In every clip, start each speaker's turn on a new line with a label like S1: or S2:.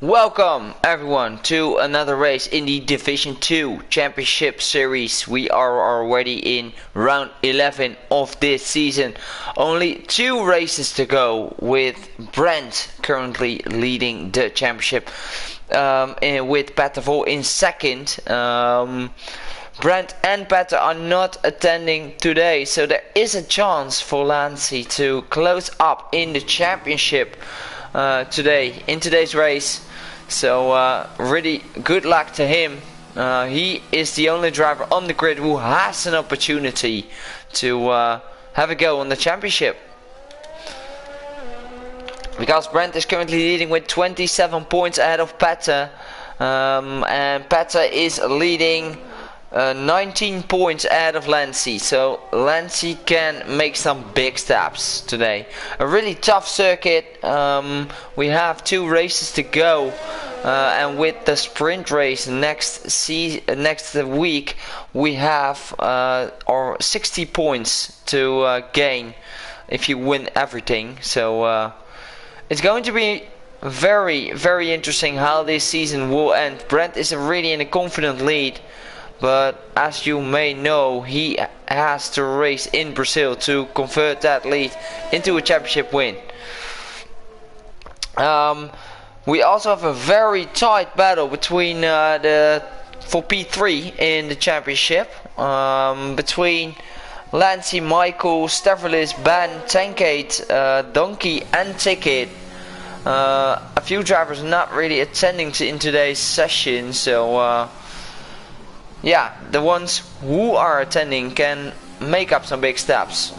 S1: Welcome everyone to another race in the Division 2 Championship Series. We are already in round 11 of this season. Only 2 races to go, with Brent currently leading the championship with Patavol in second. Brent and Petter are not attending today, so there is a chance for Lancy to close up in the championship today in today's race. So really good luck to him. He is the only driver on the grid who has an opportunity to have a go on the championship, because Brent is currently leading with 27 points ahead of Petter, and Petter is leading 19 points ahead of Lancy. So Lancy can make some big steps today. A really tough circuit. We have 2 races to go, and with the sprint race next week, we have our 60 points to gain if you win everything. So it's going to be very, very interesting how this season will end. Brent is really in a confident lead, but as you may know, he has to race in Brazil to convert that lead into a championship win. We also have a very tight battle between for P3 in the championship, between Lancy, Michael, Stavrolis, Ben, Tankate, Donkey and Ticket. A few drivers not really attending in today's session, so yeah, the ones who are attending can make up some big steps.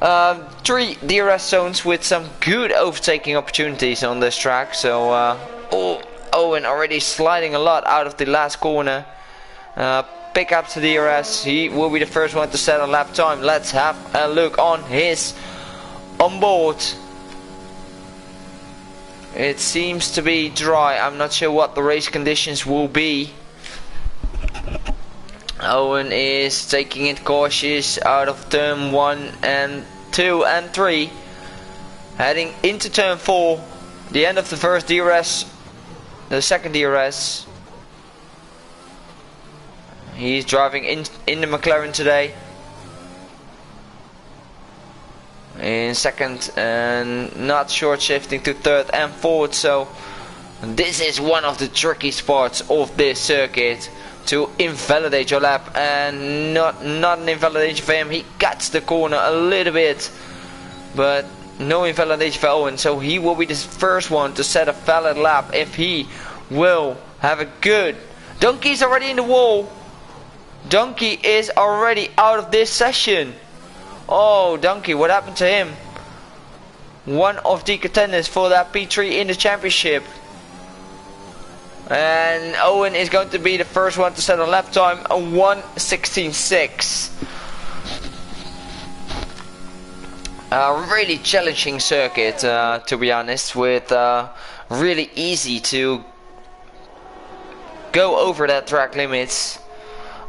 S1: 3 DRS zones with some good overtaking opportunities on this track. So Owen already sliding a lot out of the last corner. Pick up the DRS. He will be the first one to set a lap time. Let's have a look on his onboard. It seems to be dry. I'm not sure what the race conditions will be. Owen is taking it cautious out of turn 1 and 2 and 3, heading into turn 4, the end of the first DRS, the second DRS. He's driving in the McLaren today in second, and not short shifting to third and fourth. So this is one of the tricky spots of this circuit, to invalidate your lap, and not an invalidation for him. He cuts the corner a little bit, but no invalidation for Owen, so he will be the first one to set a valid lap if he will have a good. Donkey's already in the wall. Donkey is already out of this session. Oh, Donkey, what happened to him? One of the contenders for that P3 in the championship. And Owen is going to be the first one to set a lap time, a 1:16.6. A really challenging circuit, to be honest, with really easy to go over that track limits.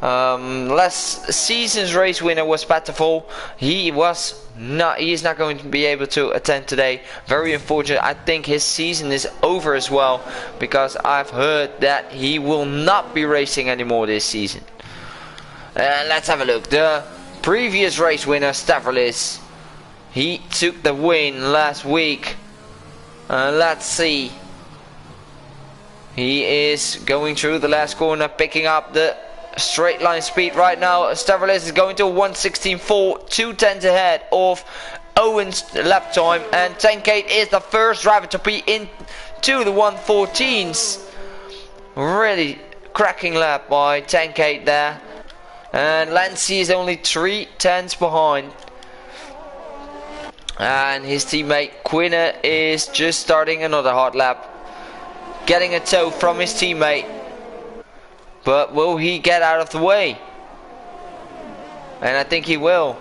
S1: Last season's race winner was Patavol. He is not going to be able to attend today. Very unfortunate. I think his season is over as well, because I've heard that he will not be racing anymore this season. Let's have a look. The previous race winner, Stavrolis, he took the win last week. Let's see. He is going through the last corner, picking up the straight line speed right now. Stavrolis is going to 1:16.4, 2/10 ahead of Owen's lap time, and Tankate is the first driver to be into the 1:14s. Really cracking lap by Tankate there, and Lancy is only 3/10 behind, and his teammate Quinner is just starting another hard lap, getting a tow from his teammate. But will he get out of the way? And I think he will.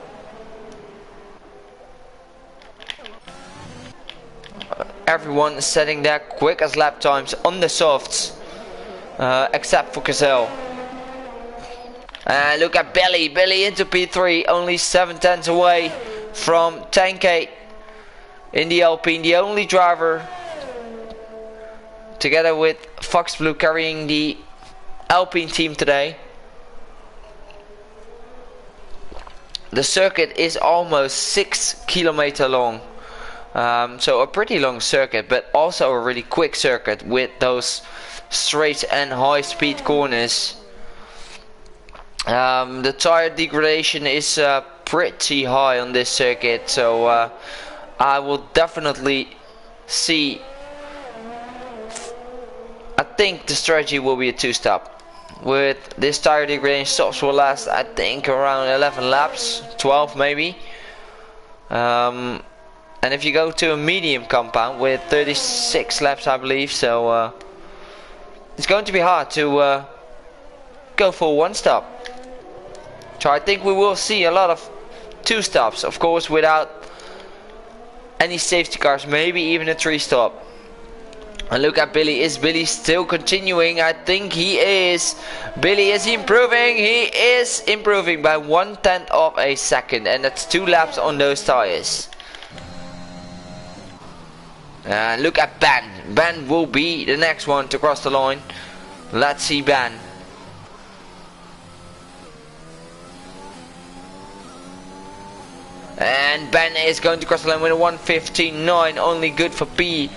S1: Everyone is setting their quickest lap times on the softs, except for Gazelle. And look at Billy into P3, only 7/10 away from Tankate in the Alpine, the only driver together with Fox Blue carrying the Alpine team today. The circuit is almost 6 kilometers long, so a pretty long circuit, but also a really quick circuit with those straight and high speed corners. The tire degradation is pretty high on this circuit, so I will definitely see. I think the strategy will be a 2-stop. With this tire degradation, stops will last, I think, around 11 laps, 12 maybe. And if you go to a medium compound with 36 laps, I believe, so it's going to be hard to go for 1-stop. So I think we will see a lot of 2-stops, of course, without any safety cars, maybe even a 3-stop. And look at Billy. Is Billy still continuing? I think he is. Billy, is he improving? He is improving by 1/10 of a second, and that's 2 laps on those tires. And look at Ben. Ben will be the next one to cross the line. Let's see Ben. And Ben is going to cross the line with a 1:15.9, only good for P5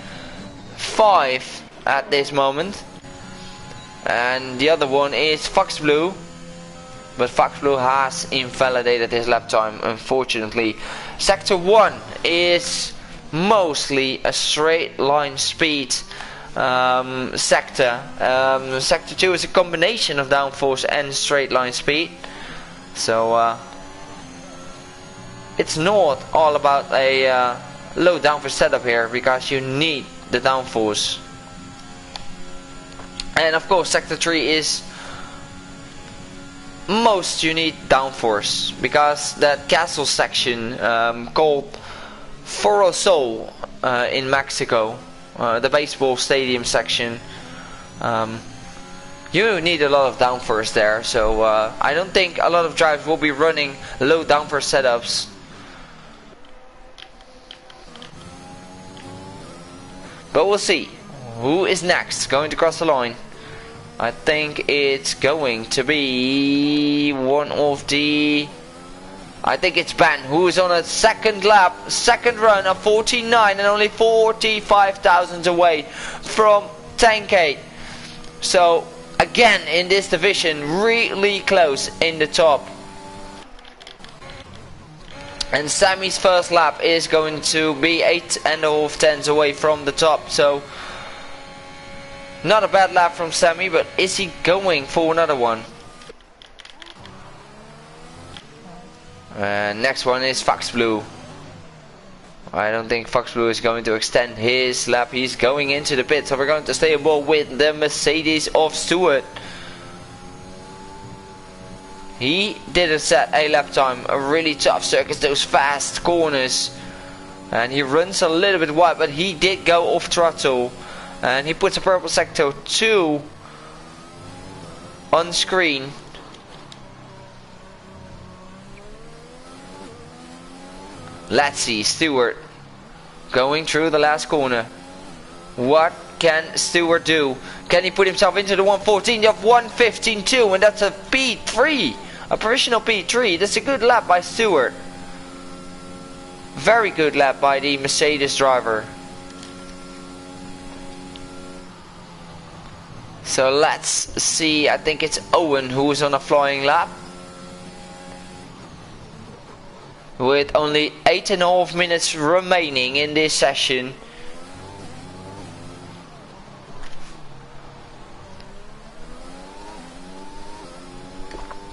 S1: at this moment. And the other one is Fox Blue, but Fox Blue has invalidated his lap time, unfortunately. Sector 1 is mostly a straight line speed sector. Sector 2 is a combination of downforce and straight line speed, so it's not all about a low downforce setup here, because you need the downforce. And of course sector 3 is most you need downforce, because that castle section called Foro Sol in Mexico, the baseball stadium section, you need a lot of downforce there, so I don't think a lot of drivers will be running low downforce setups. But we'll see who is next going to cross the line. I think it's going to be one of the... I think it's Ben, who is on a second lap, second run of 49 and only 45,000 away from Tankade. So again in this division, really close in the top. And Sammy's first lap is going to be 8.5 tenths away from the top, so not a bad lap from Sammy, but is he going for another one? Next one is Fox Blue. I don't think Fox Blue is going to extend his lap. He's going into the pit, so we're going to stay aboard with the Mercedes of Stewart. He didn't set a lap time. A really tough circuit, those fast corners, and he runs a little bit wide, but he did go off throttle, and he puts a purple sector 2 on screen. Let's see Stewart going through the last corner. What can Stewart do? Can he put himself into the 114 of 115.2, and that's a P3, a provisional P3. That's a good lap by Stewart. Very good lap by the Mercedes driver. So let's see, I think it's Owen who is on a flying lap, with only 8.5 minutes remaining in this session.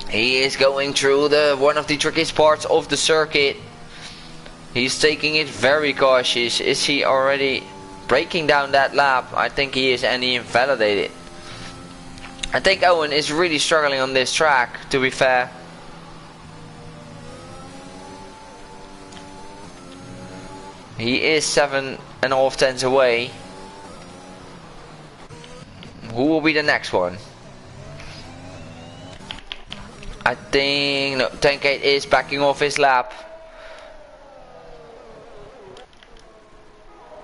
S1: He is going through one of the trickiest parts of the circuit. He's taking it very cautious. Is he already breaking down that lap? I think he is, and he invalidated. I think Owen is really struggling on this track, to be fair. He is 7.5 tenths away. Who will be the next one? I think no, Tankade is backing off his lap,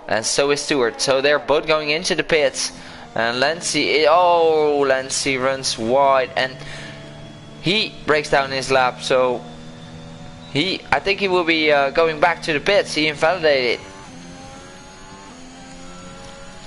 S1: and so is Stewart. So they're both going into the pits. And Lancey runs wide and he breaks down his lap, so I think he will be going back to the pits. He invalidated.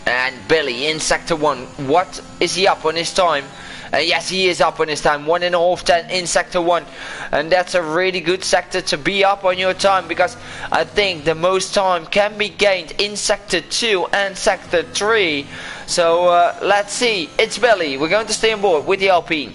S1: And Billy in sector 1. What is he up on his time? Yes, he is up on his time. 1.5:10 in sector 1. And that's a really good sector to be up on your time, because I think the most time can be gained in sector 2 and sector 3. So let's see. It's Billy. We're going to stay on board with the Alpine.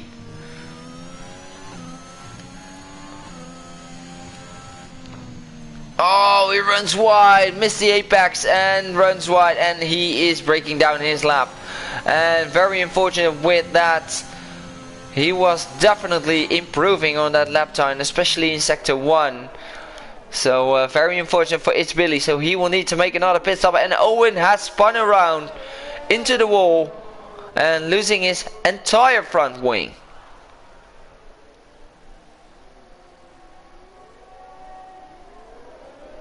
S1: Oh, he runs wide, missed the apex and runs wide, and he is breaking down his lap. And very unfortunate with that. He was definitely improving on that lap time, especially in sector 1. So very unfortunate for It's Billy. So he will need to make another pit stop, and Owen has spun around into the wall and losing his entire front wing.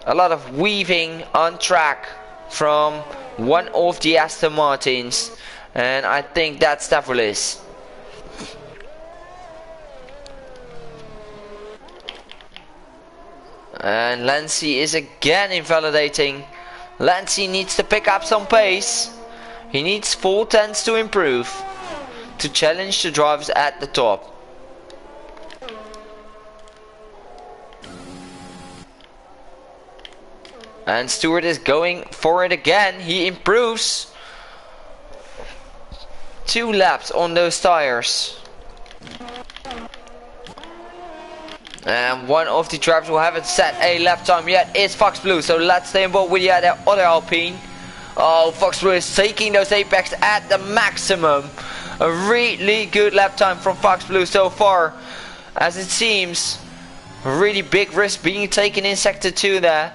S1: A lot of weaving on track from one of the Aston Martins, and I think that's Stavrolis. And Lancey is again invalidating. Lancey needs to pick up some pace. He needs 4/10 to improve to challenge the drivers at the top. And Stewart is going for it again. He improves 2 laps on those tires. And one of the drivers who haven't set a lap time yet is Fox Blue. So let's stay on board with the other Alpine. Oh, Fox Blue is taking those apex at the maximum. A really good lap time from Fox Blue so far. As it seems, a really big risk being taken in sector 2 there.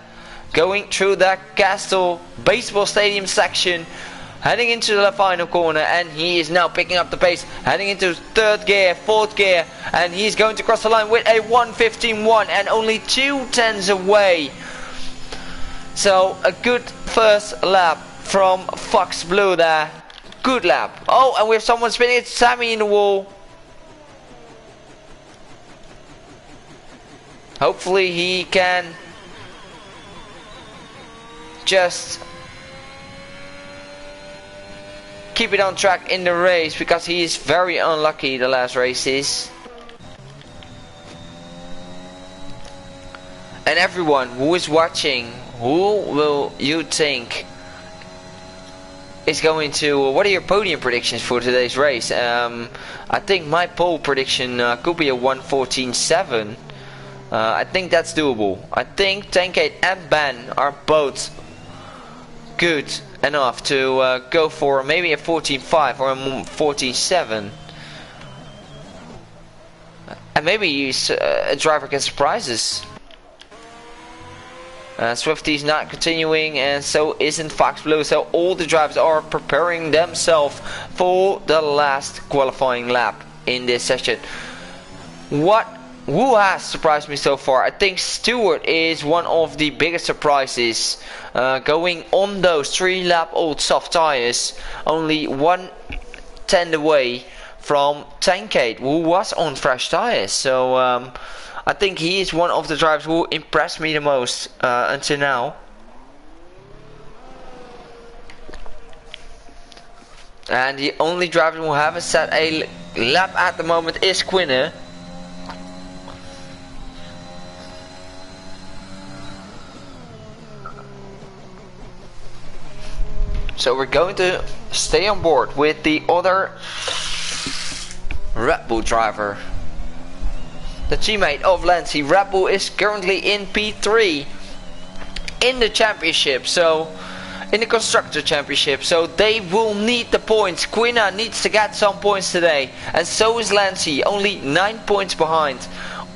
S1: Going through that Castle Baseball Stadium section, heading into the final corner, and he is now picking up the pace, heading into 3rd gear, 4th gear, and he's going to cross the line with a 1:15.1 and only 2/10 away. So a good first lap from Fox Blue there. Good lap. Oh, and we have someone spinning. It's Sammy in the wall. Hopefully he can just keep it on track in the race, because he is very unlucky the last races. And everyone who is watching, who will you think is going to, what are your podium predictions for today's race? I think my pole prediction could be a 1:14.7. I think that's doable. I think Tankade and Ben are both good enough to go for maybe a 14.5 or a 14.7. And maybe a driver can surprise us. Swifty's not continuing, and so isn't Fox Blue. So all the drivers are preparing themselves for the last qualifying lap in this session. Who has surprised me so far? I think Stewart is one of the biggest surprises. Going on those 3-lap old soft tires, only 1/10 away from Tankade, who was on fresh tires. So I think he is one of the drivers who impressed me the most until now. And the only driver who haven't set a lap at the moment is Quinner. So we're going to stay on board with the other Red Bull driver, the teammate of Lancey. Red Bull is currently in P3 in the championship, so in the constructor championship, so they will need the points. Quina needs to get some points today, and so is Lancey, only 9 points behind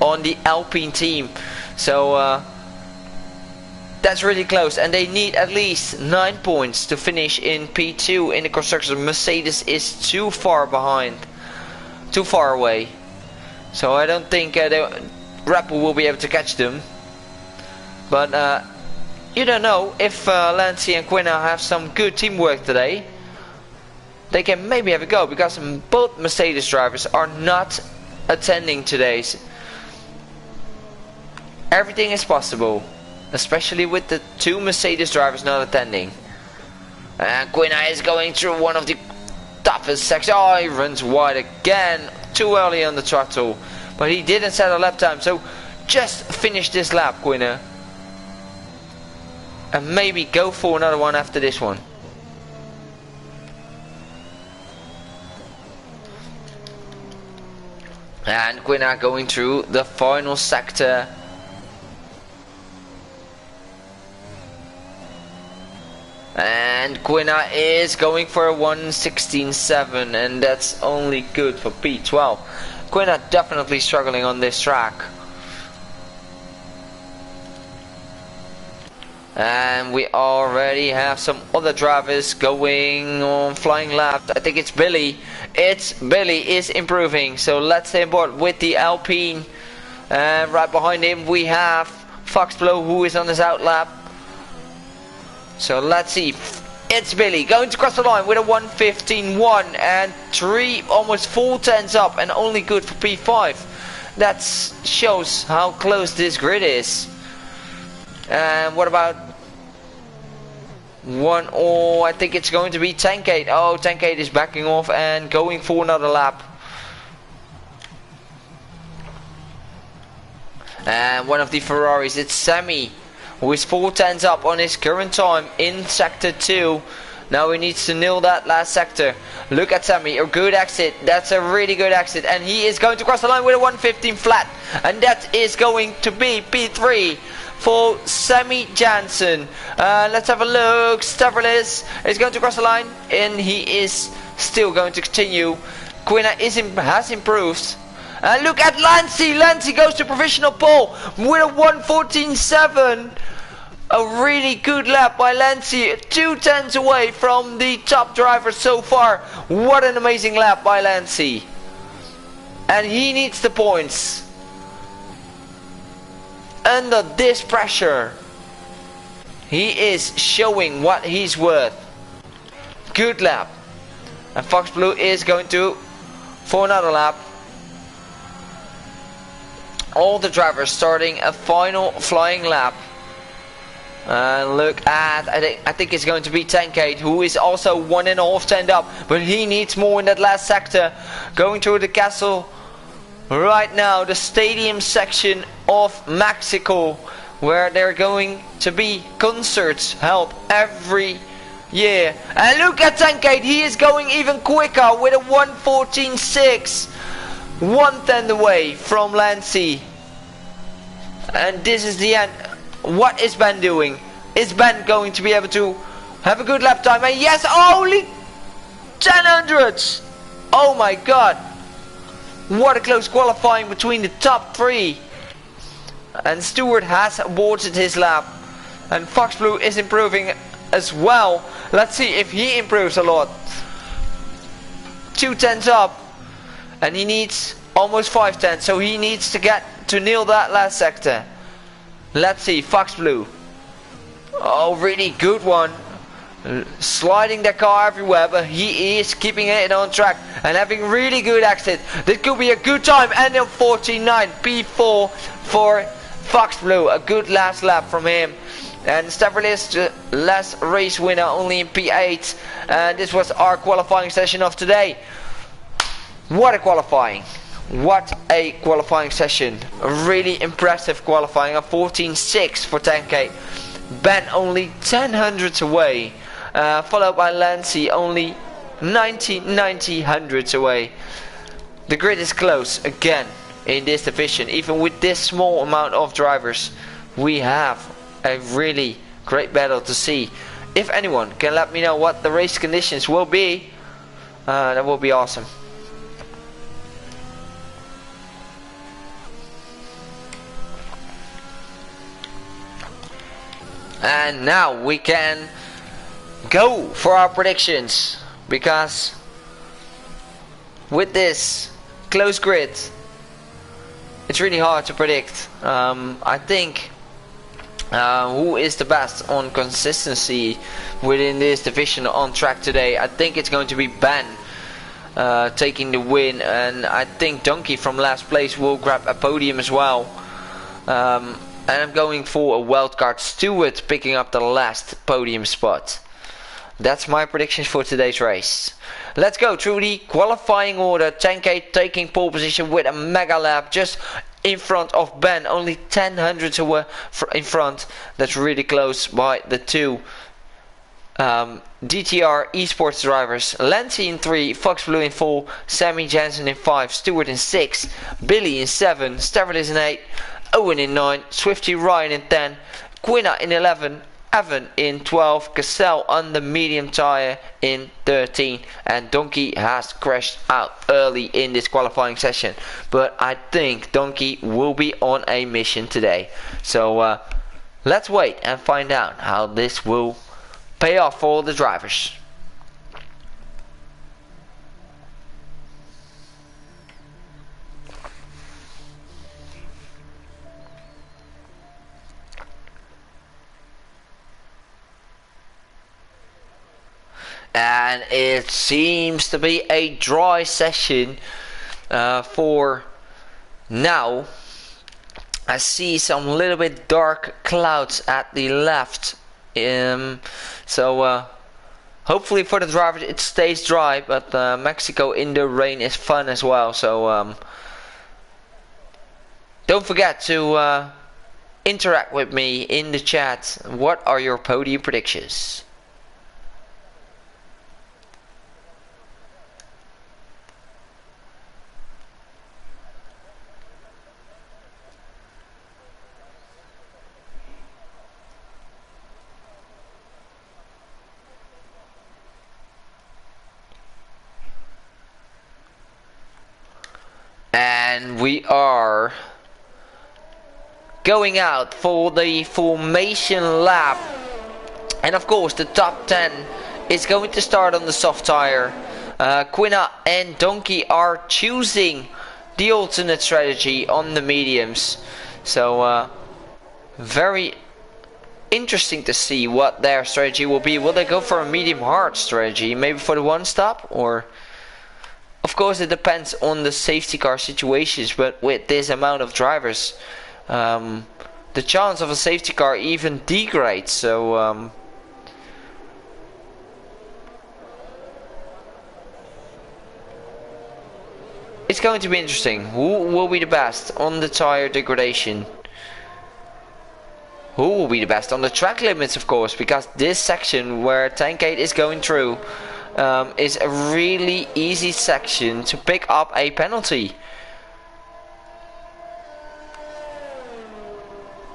S1: on the Alpine team. So that's really close, and they need at least 9 points to finish in P2 in the constructors. Mercedes is too far behind, too far away. So I don't think Red Bull will be able to catch them. But you don't know if Lancey and Quina have some good teamwork today. they can maybe have a go, because both Mercedes drivers are not attending today's. Everything is possible, especially with the 2 Mercedes drivers not attending. And Quina is going through one of the toughest sections. Oh, he runs wide again, too early on the throttle, but he didn't set a lap time, so just finish this lap, Quina, and maybe go for another one after this one. And Quina going through the final sector. And Quina is going for a 1:16.7, and that's only good for P12. Quina definitely struggling on this track. And we already have some other drivers going on flying laps. I think it's Billy. Billy is improving. So let's stay on board with the Alpine. And right behind him we have Foxblow, who is on his out lap. So let's see. It's Billy going to cross the line with a 1:15.1 and 3, almost 4 tenths up, and only good for P5. That shows how close this grid is. And what about one? Oh, I think it's going to be Tankade. Oh, Tankade is backing off and going for another lap. And one of the Ferraris, it's Sammy, who is 4 tenths up on his current time in sector 2. Now he needs to nail that last sector. Look at Sammy, a good exit. That's a really good exit, and he is going to cross the line with a 1:15 flat, and that is going to be P3 for Sammy Jansen. Let's have a look. Stavrolis is going to cross the line, and he is still going to continue. Quina has improved. Look at Lancy. Lancy goes to provisional pole with a 1:14.7. A really good lap by Lancy. 2 tenths away from the top driver so far. What an amazing lap by Lancy. And he needs the points. Under this pressure, he is showing what he's worth. Good lap. And Fox Blue is going to for another lap. All the drivers starting a final flying lap. Look at, I think it's going to be Tankade, who is also 1.5 tenths up, but he needs more in that last sector. Going through the castle right now, the stadium section of Mexico, where there are going to be concerts held every year. And look at Tankade, he is going even quicker with a 1:14.6. 1 tenth away from Lancy. And this is the end. What is Ben doing? Is Ben going to be able to have a good lap time? And yes, only 10 hundredths. Oh my god. What a close qualifying between the top 3. And Stewart has aborted his lap. And Fox Blue is improving as well. Let's see if he improves a lot. 2 tenths up. And he needs almost 5 tenths. So he needs to get to nail that last sector. Let's see, Fox Blue. Oh, really good one. Sliding the car everywhere, but he is keeping it on track and having really good exit. This could be a good time. And a 14.9 P4 for Fox Blue. A good last lap from him. And Stavrolis, the last race winner, only in P8. And this was our qualifying session of today. What a qualifying. What a qualifying session. A really impressive qualifying. A 14.6 for Tankade. Ben only 10 hundredths away. Followed by Lancy only 90 hundredths away. The grid is close again in this division. Even with this small amount of drivers, we have a really great battle to see. If anyone can let me know what the race conditions will be, that will be awesome. And now we can go for our predictions, because with this close grid it's really hard to predict. I think Who is the best on consistency within this division on track today? I think it's going to be Ben taking the win, and I think Donkey from last place will grab a podium as well. And I'm going for a wildcard Stewart picking up the last podium spot. That's my predictions for today's race. Let's go through the qualifying order. 10K taking pole position with a mega lap just in front of Ben. Only 10 hundredths away in front. That's really close by the two DTR esports drivers. Lancy in 3, Fox Blue in 4, Sammy Jensen in 5, Stewart in 6, Billy in 7, Stavridis in 8, Owen in 9, Swifty Ryan in 10, Quinna in 11, Evan in 12, Cassell on the medium tire in 13, and Donkey has crashed out early in this qualifying session, but I think Donkey will be on a mission today. So let's wait and find out how this will pay off for all the drivers. And it seems to be a dry session for now. I see some little bit dark clouds at the left. So hopefully for the drivers it stays dry, but Mexico in the rain is fun as well. So don't forget to interact with me in the chat. What are your podium predictions? And we are going out for the formation lap, and of course the top 10 is going to start on the soft tire. Quinna and Donkey are choosing the alternate strategy on the mediums, so very interesting to see what their strategy will be. Will they go for a medium hard strategy, maybe for the one stop, or of course it depends on the safety car situations, but with this amount of drivers, the chance of a safety car even degrades. So it's going to be interesting. Who will be the best on the tire degradation? Who will be the best on the track limits, of course, because this section where Tank 8 is going through is a really easy section to pick up a penalty.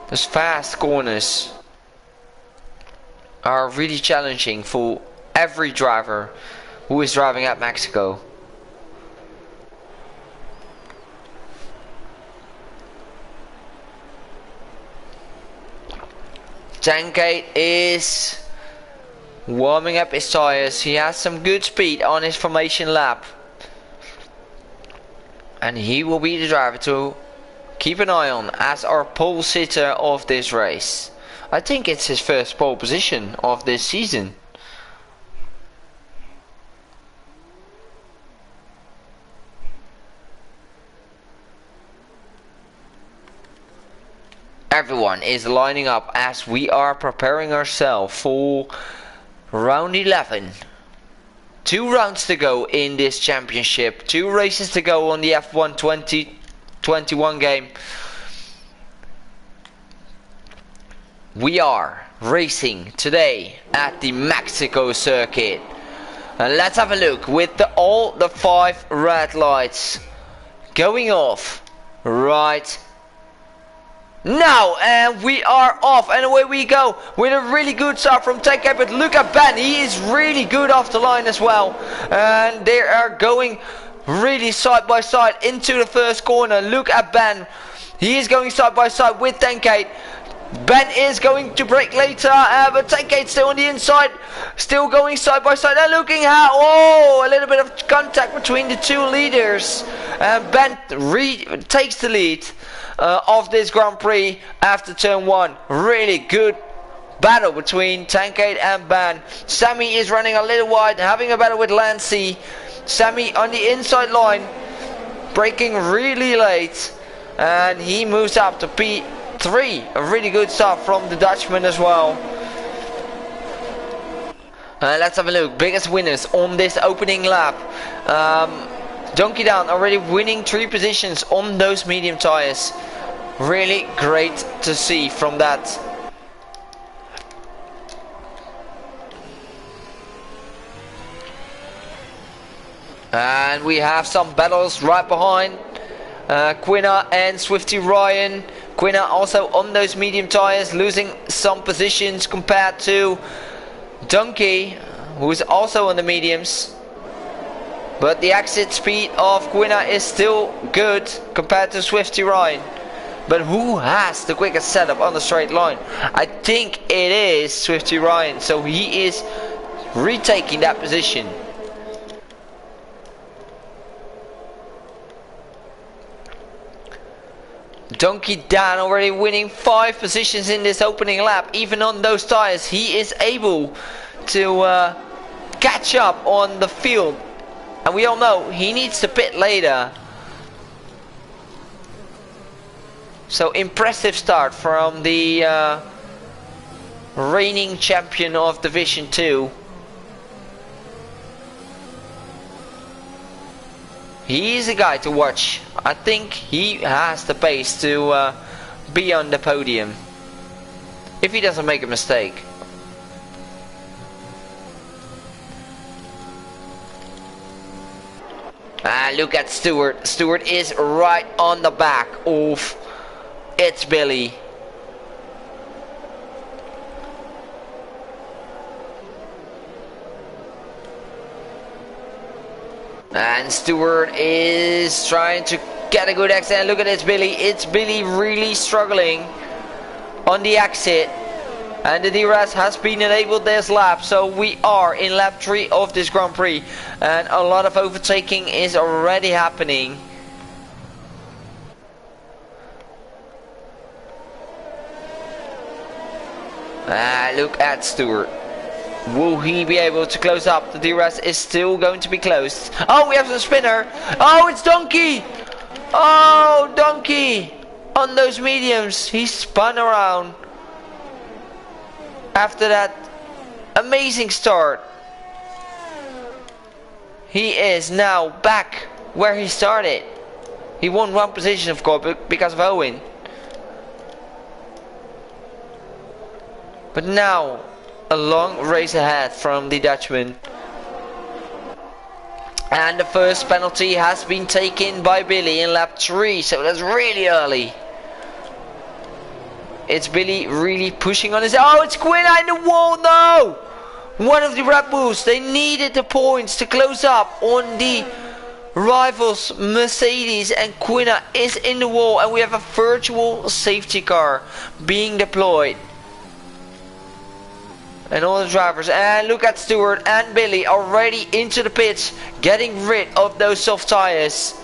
S1: Those fast corners are really challenging for every driver who is driving at Mexico. Tank 8 is warming up his tires. He has some good speed on his formation lap, and he will be the driver to keep an eye on as our pole sitter of this race. I think it's his first pole position of this season. Everyone is lining up as we are preparing ourselves for round 11. 2 rounds to go in this championship. 2 races to go on the F1 2021 game. We are racing today at the Mexico circuit. And let's have a look with all the 5 red lights going off right now, and we are off, and away we go with a really good start from Tank 8. But look at Ben, he is really good off the line as well, and they are going really side by side into the first corner. Look at Ben, he is going side by side with Tank 8. Ben is going to break later, but Tankate still on the inside, still going side by side and looking at, a little bit of contact between the two leaders. Ben takes the lead of this Grand Prix after turn 1. Really good battle between Tankate and Ben. Sammy is running a little wide, having a battle with Lancey. Sammy on the inside line, braking really late, and he moves up to P3. A really good start from the Dutchman as well. Let's have a look. Biggest winners on this opening lap. Donkey Down already winning 3 positions on those medium tires. Really great to see from that. And we have some battles right behind Quinna and Swifty Ryan. Quinna also on those medium tires, losing some positions compared to Donkey, who is also on the mediums. But the exit speed of Quinna is still good compared to Swifty Ryan. But who has the quickest setup on the straight line? I think it is Swifty Ryan, so he is retaking that position. Donkey Dan already winning 5 positions in this opening lap. Even on those tires, he is able to catch up on the field. And we all know he needs to pit later. So impressive start from the reigning champion of Division 2. He's a guy to watch. I think he has the pace to be on the podium, if he doesn't make a mistake. Look at Stewart. Stewart is right on the back of It's Billy. And Stewart is trying to get a good exit. And look at It's Billy. It's Billy really struggling on the exit. And the DRS has been enabled this lap. So we are in lap 3 of this Grand Prix. And a lot of overtaking is already happening. Look at Stewart. Will he be able to close up? The DRS is still going to be closed. Oh, we have the spinner. Oh, it's Donkey. Oh, Donkey. On those mediums. He spun around. After that amazing start. He is now back where he started. He won 1 position, of course, because of Owen. But now a long race ahead from the Dutchman. And the first penalty has been taken by Billy in lap 3, so that's really early. It's Billy really pushing on his... Oh, it's Quinna in the wall, no! One of the Red Bulls, they needed the points to close up on the rivals Mercedes, and Quinna is in the wall, and we have a virtual safety car being deployed. And all the drivers, and look at Stewart and Billy already into the pits, getting rid of those soft tires.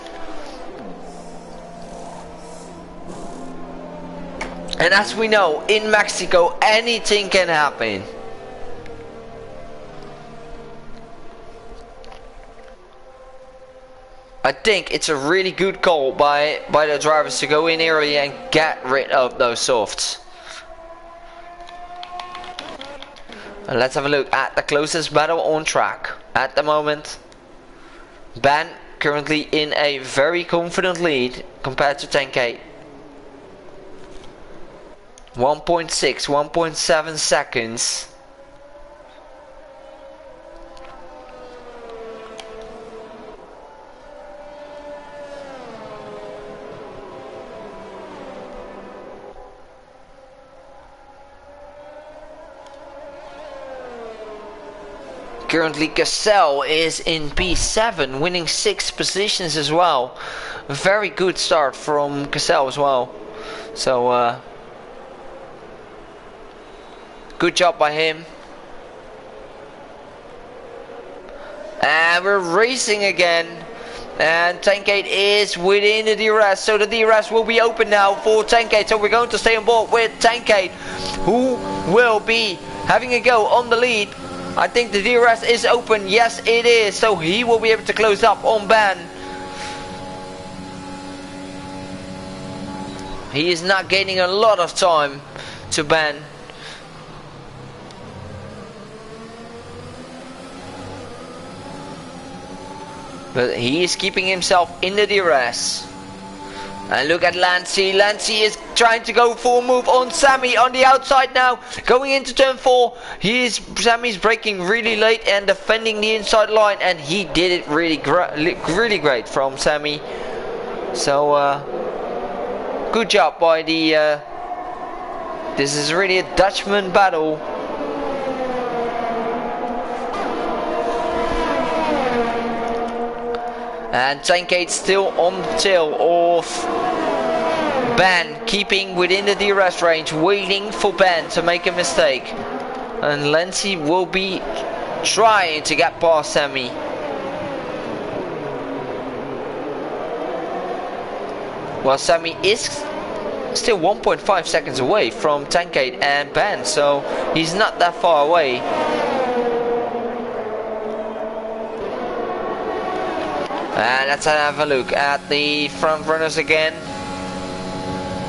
S1: And as we know, in Mexico anything can happen. I think it's a really good call by the drivers to go in early and get rid of those softs. And let's have a look at the closest battle on track at the moment. Ben currently in a very confident lead compared to 10k. 1.6, 1.7 seconds. Currently Cassell is in P7, winning 6 positions as well. A very good start from Cassell as well. So Good job by him. And we're racing again. And Tankade is within the DRS. So the DRS will be open now for Tankade. So we're going to stay on board with Tankade, who will be having a go on the lead. I think the DRS is open. Yes, it is. So he will be able to close up on Ben. He is not gaining a lot of time to Ben. But he is keeping himself in the DRS. And look at Lancey. Lancey is trying to go for a move on Sammy on the outside now. Going into turn 4. Sammy's braking really late and defending the inside line. And he did it really great from Sammy. So good job by the... this is really a Dutchman battle. And Tankade still on the tail of Ben, keeping within the DRS range, waiting for Ben to make a mistake. And Lancey will be trying to get past Sammy. Well, Sammy is still 1.5 seconds away from Tankade and Ben, so he's not that far away. And let's have a look at the front runners again.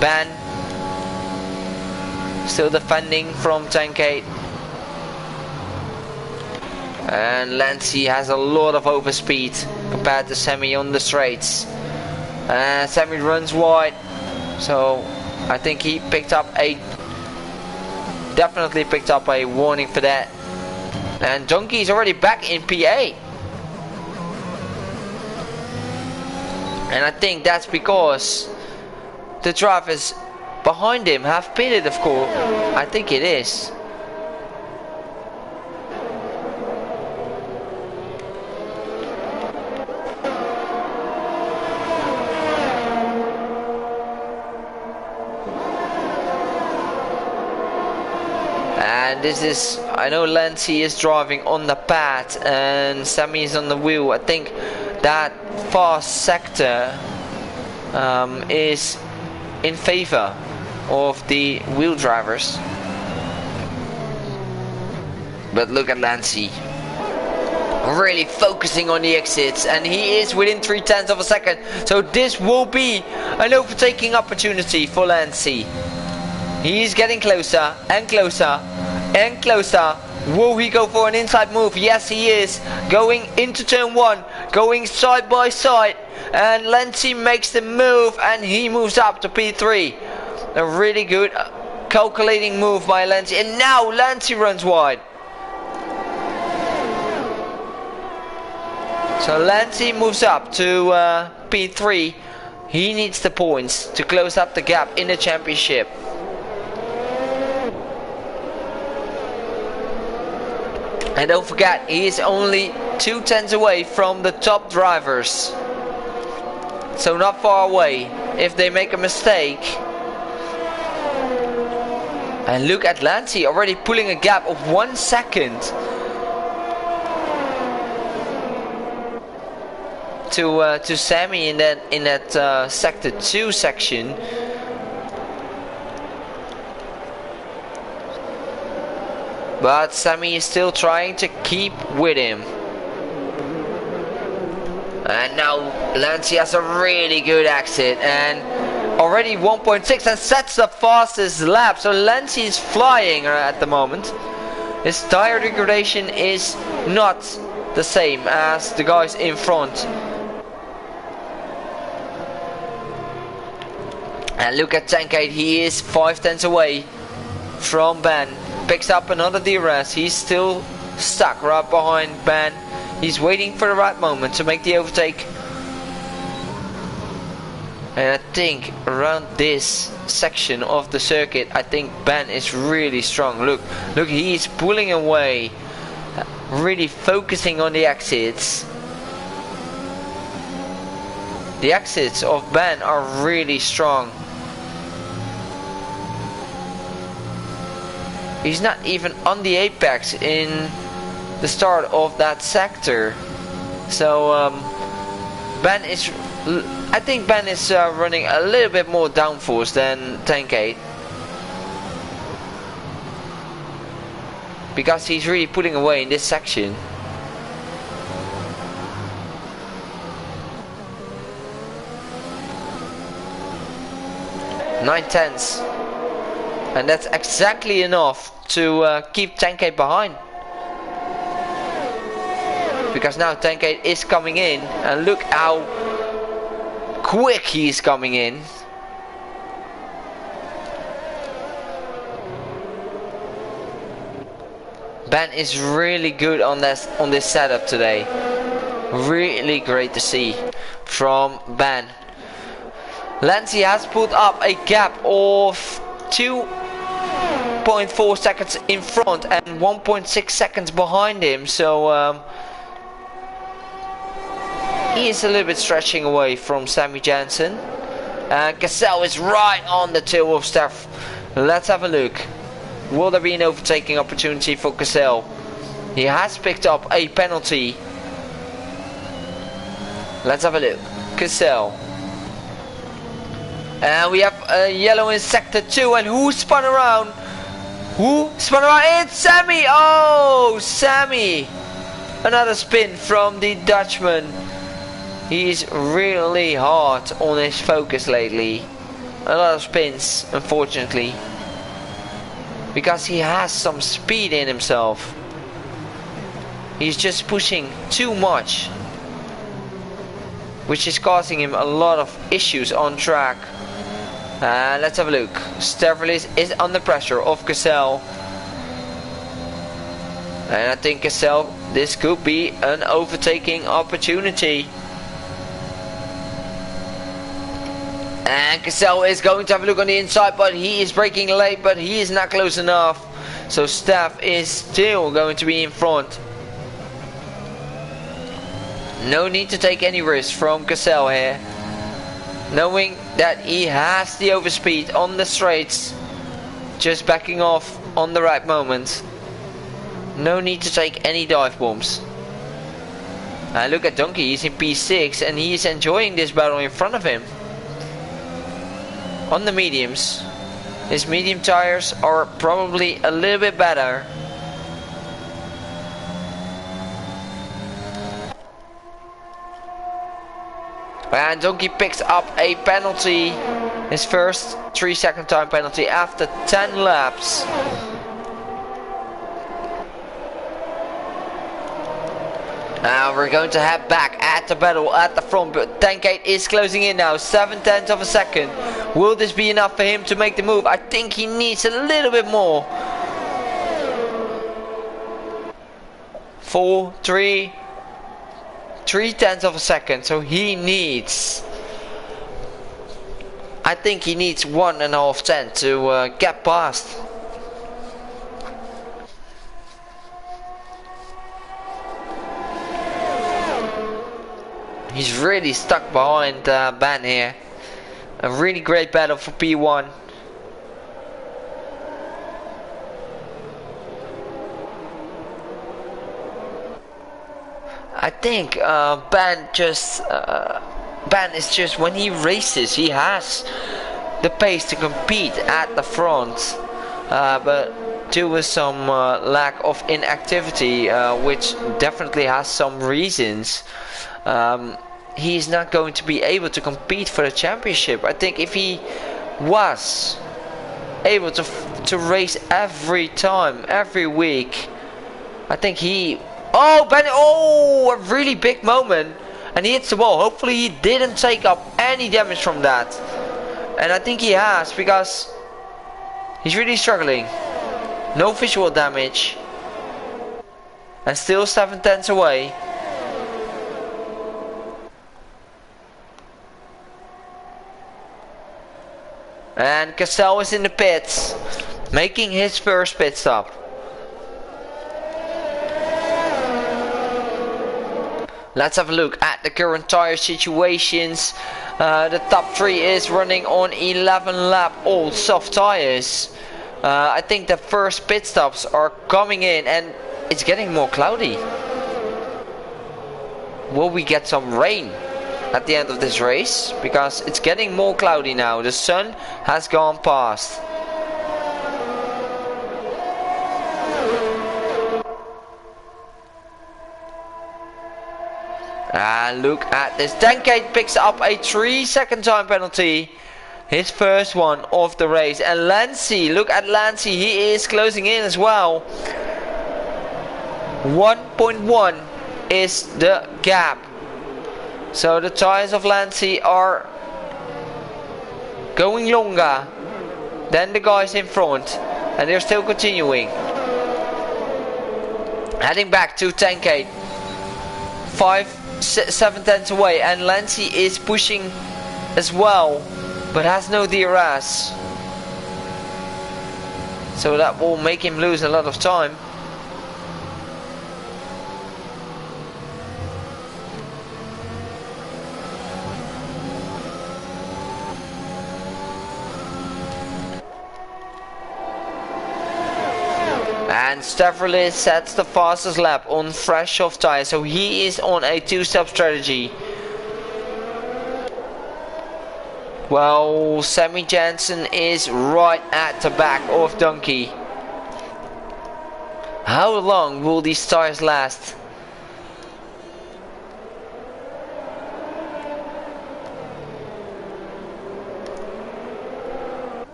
S1: Ben still defending from Tankade. And Lancey has a lot of overspeed compared to Sammy on the straights. And Sammy runs wide. So I think he definitely picked up a warning for that. And Donkey is already back in PA. And I think that's because the drivers behind him have pitted, of course. I think it is. And this is, I know Lancey is driving on the pad and Sammy is on the wheel. I think that fast sector is in favor of the wheel drivers. But look at Lancey, really focusing on the exits, and he is within 0.3 of a second. So this will be an overtaking opportunity for Lancey. He's getting closer and closer and closer. Will he go for an inside move? Yes, he is. Going into turn 1, going side by side, and Lancey makes the move and he moves up to P3. A really good calculating move by Lancey, and now Lancey runs wide. So Lancey moves up to P3. He needs the points to close up the gap in the championship. And don't forget, he is only 0.2 away from the top drivers. So not far away. If they make a mistake. And look at Lancey already pulling a gap of 1 second to Sammy in that sector 2 section. But Sammy is still trying to keep with him. And now Lancey has a really good exit and already 1.6 and sets the fastest lap. So Lancey is flying at the moment. His tire degradation is not the same as the guys in front. And look at Tankade, he is 0.5 away from Ben. Picks up another DRS. He's still stuck right behind Ben. He's waiting for the right moment to make the overtake. And I think around this section of the circuit, I think Ben is really strong. Look, he's pulling away, really focusing on the exits. The exits of Ben are really strong. He's not even on the apex in the start of that sector. So I think Ben is running a little bit more downforce than Tank 8. Because he's really pulling away in this section. Nine tenths. And that's exactly enough to keep Tank 8 behind. Because now Tank 8 is coming in. And look how quick he is coming in. Ben is really good on this setup today. Really great to see from Ben. Lancey has put up a gap of 2.4 seconds in front and 1.6 seconds behind him. So he is a little bit stretching away from Sammy Jansen. And Cassell is right on the tail of Steph. Let's have a look. Will there be an overtaking opportunity for Cassell? He has picked up a penalty. Let's have a look. Cassell. And we have a yellow in sector 2. And who spun around? Who spun around? It's Sammy! Oh, Sammy! Another spin from the Dutchman. He's really hard on his focus lately. A lot of spins, unfortunately. Because he has some speed in himself. He's just pushing too much. Which is causing him a lot of issues on track. Let's have a look. Stervelis is under pressure of Cassell. And I think Cassell, this could be an overtaking opportunity. And Cassell is going to have a look on the inside, but he is braking late, but he is not close enough. So Steph is still going to be in front. No need to take any risks from Cassell here. Knowing that he has the overspeed on the straights. Just backing off on the right moment. No need to take any dive bombs. And look at Donkey, he's in P6 and he is enjoying this battle in front of him. On the mediums, his medium tires are probably a little bit better. And Donkey picks up a penalty, his first 3-second time penalty after 10 laps. Now we're going to head back at the battle at the front, but Tank 8 is closing in now, 7/10 of a second. Will this be enough for him to make the move? I think he needs a little bit more. 3/10 of a second, so he needs, I think he needs 1.5 tenths to get past. He's really stuck behind Ben here. A really great battle for P1. I think Ben is just, when he races, he has the pace to compete at the front, but due to some lack of inactivity, which definitely has some reasons, he's not going to be able to compete for the championship. I think if he was able to race every time, every week, I think he... Oh, Ben! Oh, a really big moment, and he hits the wall. Hopefully he didn't take up any damage from that, and I think he has, because he's really struggling. No visual damage, and still 7/10 away. And Cassell is in the pits, making his first pit stop. Let's have a look at the current tire situations. The top 3 is running on 11 lap old soft tires. I think the first pit stops are coming in and it's getting more cloudy. Will we get some rain at the end of this race? Because it's getting more cloudy now. The sun has gone past. And look at this. Tankate picks up a 3-second time penalty. His first one of the race. And Lancy, look at Lancy. He is closing in as well. 1.1 is the gap. So the tires of Lancy are going longer than the guys in front. And they're still continuing. Heading back to Tankate. 7 tenths away, and Lancy is pushing as well, but has no DRS, so that will make him lose a lot of time. And Stavrolis sets the fastest lap on fresh soft tires, so he is on a 2-step strategy. Well, Sammy Jensen is right at the back of Donkey. How long will these tires last?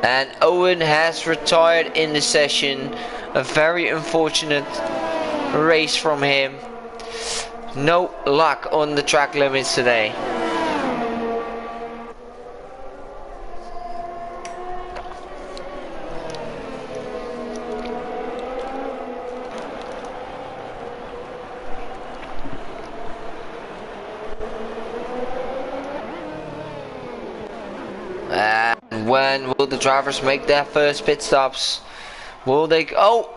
S1: And Owen has retired in the session. A very unfortunate race from him. No luck on the track limits today. And when will the drivers make their first pit stops? Will they? Oh!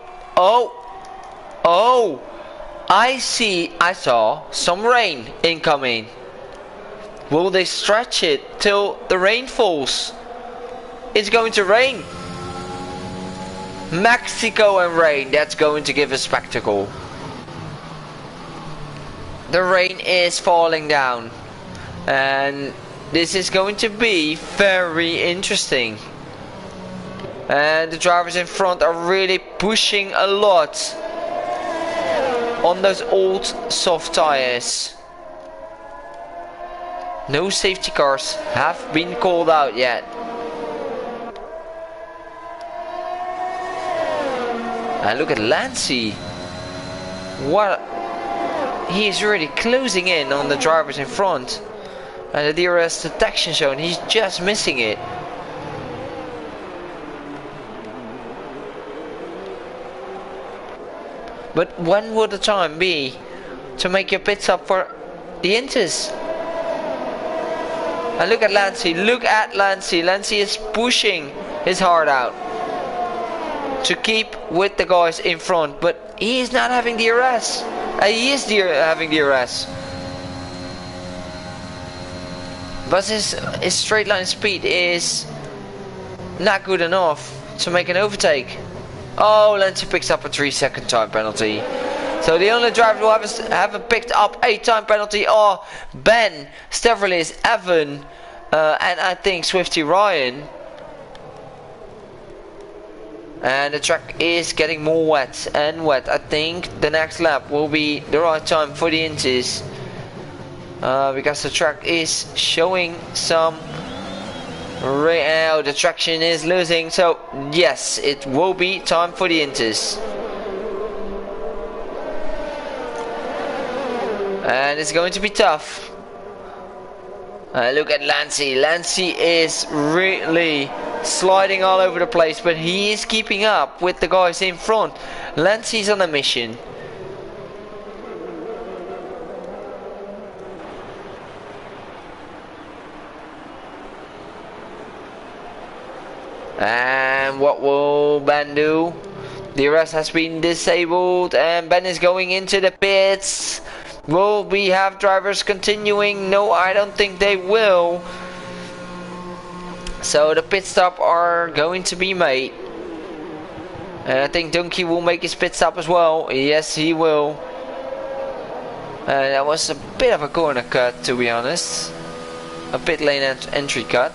S1: I saw some rain incoming. Will they stretch it till the rain falls? It's going to rain. Mexico and rain, that's going to give a spectacle. The rain is falling down. And this is going to be very interesting. And the drivers in front are really pushing a lot on those old soft tires. No safety cars have been called out yet. And look at Lancy. What? He is really closing in on the drivers in front. And the DRS detection zone, he's just missing it. But when would the time be to make your pit stop for the Inters? And look at Lancy, Lancy is pushing his heart out to keep with the guys in front, but he is not having DRS. He is having DRS. But his straight line speed is not good enough to make an overtake. Oh, Lancy picks up a 3-second time penalty. So the only driver who haven't picked up a time penalty are Ben, Stavrolis, Evan, and I think Swifty Ryan. And the track is getting more wet and wet. I think the next lap will be the right time for the Inters. Because the track is showing some the traction is losing, so yes, it will be time for the Inters. And it's going to be tough. Look at Lancy. Lancy is really sliding all over the place, but he is keeping up with the guys in front. Lancy's on a mission. And what will Ben do? DRS has been disabled and Ben is going into the pits. Will we have drivers continuing? No, I don't think they will. So the pit stop are going to be made. And I think Donkey will make his pit stop as well. Yes, he will. That was a bit of a corner cut, to be honest. A pit lane entry cut.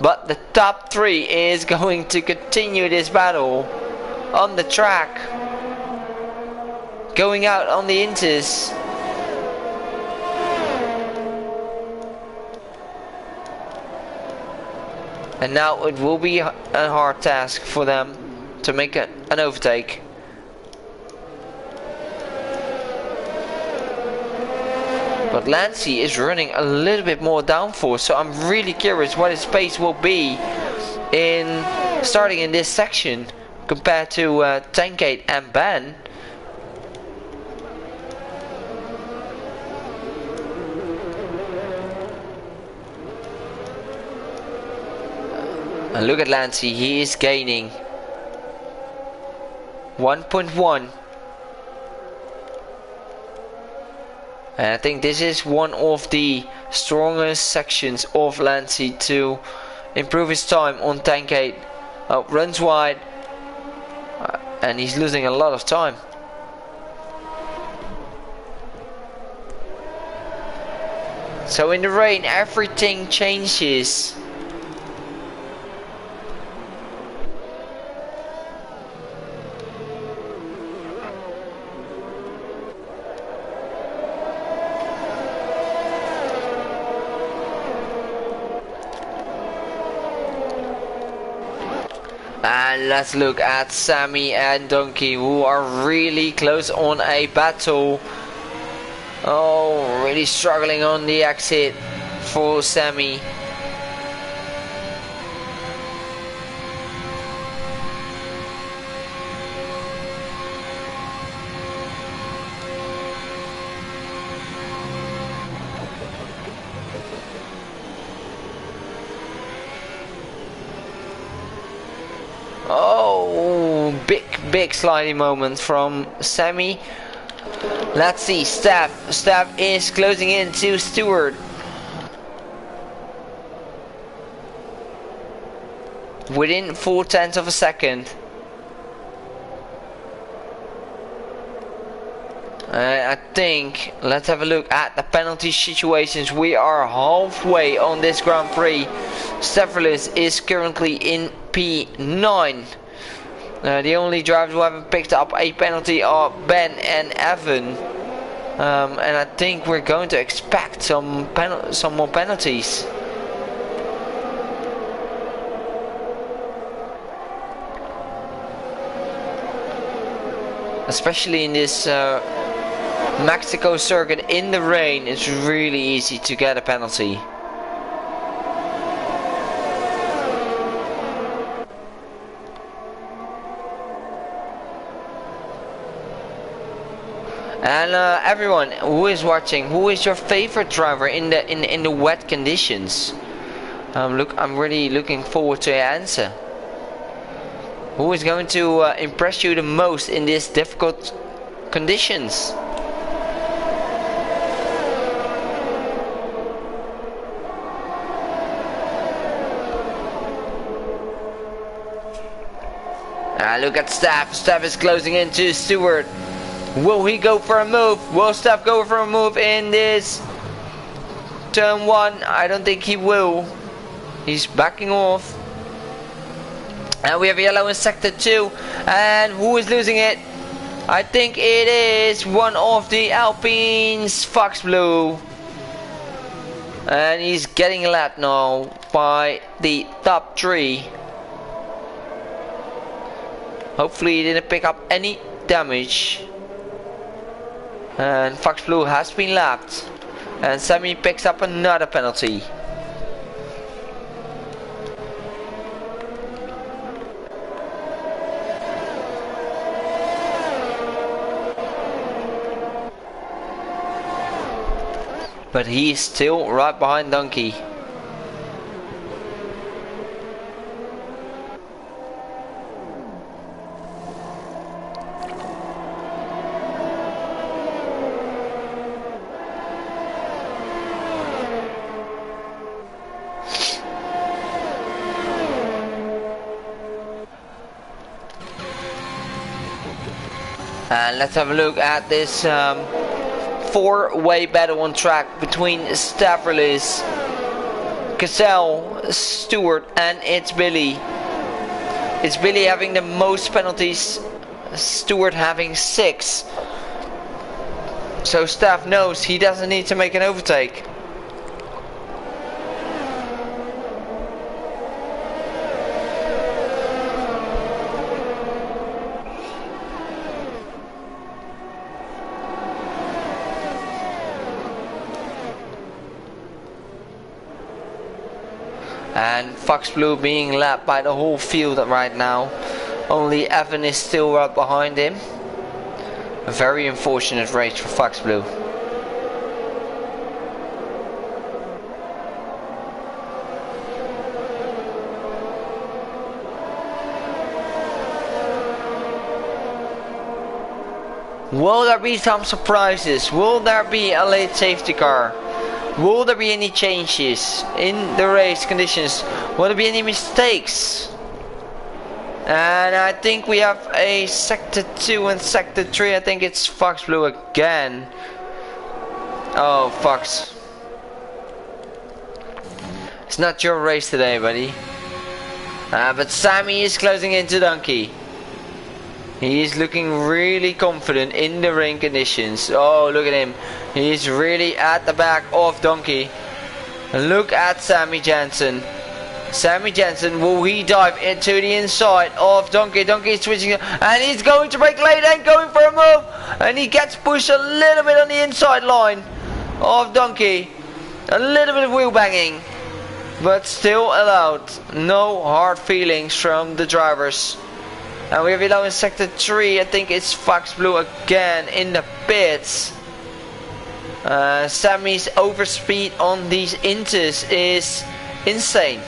S1: But the top 3 is going to continue this battle on the track. Going out on the inters. And now it will be a hard task for them to make an overtake. But Lancey is running a little bit more downforce, so I'm really curious what his pace will be in starting in this section compared to Tankade and Ben. And look at Lancey, he is gaining 1.1. And I think this is one of the strongest sections of Lancey to improve his time on Tankade. Runs wide, and he's losing a lot of time. So in the rain everything changes. And let's look at Sammy and Donkey, who are really close on a battle. Oh, really struggling on the exit for Sammy. Oh, big sliding moment from Sammy. Let's see, Steph is closing in to Stewart. Within 0.4 of a second. I think, let's have a look at the penalty situations. We are halfway on this Grand Prix. Stephelis is currently in P9. The only drivers who haven't picked up a penalty are Ben and Evan. And I think we're going to expect some more penalties. Especially in this Mexico circuit in the rain, it's really easy to get a penalty. And everyone who is watching, who is your favorite driver in the wet conditions? I'm really looking forward to your answer. Who is going to impress you the most in these difficult conditions? Look at Steph. Steph is closing into Stewart. Will he go for a move? Will Steph go for a move in this turn 1? I don't think he will. He's backing off. And we have yellow in sector 2. And who is losing it? I think it is one of the Alpines, Fox Blue. And he's getting lapped now by the top 3. Hopefully he didn't pick up any damage. And Fox Blue has been lapped. And Sammy picks up another penalty. But he is still right behind Donkey. And let's have a look at this four-way battle on track between Stavridis, Cassell, Stewart, and it's Billy. It's Billy having the most penalties, Stewart having 6. So Stav knows he doesn't need to make an overtake. And Fox Blue being lapped by the whole field right now. Only Evan is still right behind him. A very unfortunate race for Fox Blue. Will there be some surprises? Will there be a late safety car? Will there be any changes in the race conditions? Will there be any mistakes? And I think we have a sector 2 and sector 3. I think it's Fox Blue again. Oh, Fox. It's not your race today, buddy. But Sammy is closing into Donkey. He is looking really confident in the rain conditions. Oh, look at him. He's really at the back of Donkey. Look at Sammy Jensen. Sammy Jensen, will he dive into the inside of Donkey? Donkey is switching and he's going to break late and going for a move. And he gets pushed a little bit on the inside line of Donkey. A little bit of wheel banging, but still allowed. No hard feelings from the drivers. And we have it now in sector 3. I think it's Fox Blue again in the pits. Sammy's overspeed on these inters is insane.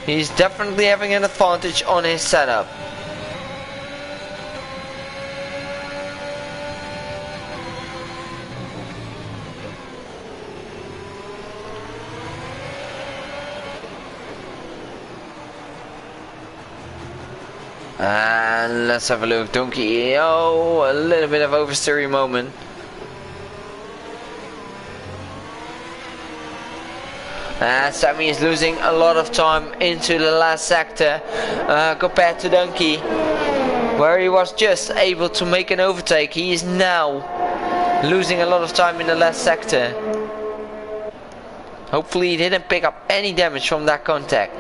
S1: He's definitely having an advantage on his setup. And let's have a look. Donkey, oh, a little bit of oversteering moment. And Sammy is losing a lot of time into the last sector compared to Donkey, where he was just able to make an overtake. He is now losing a lot of time in the last sector. Hopefully he didn't pick up any damage from that contact.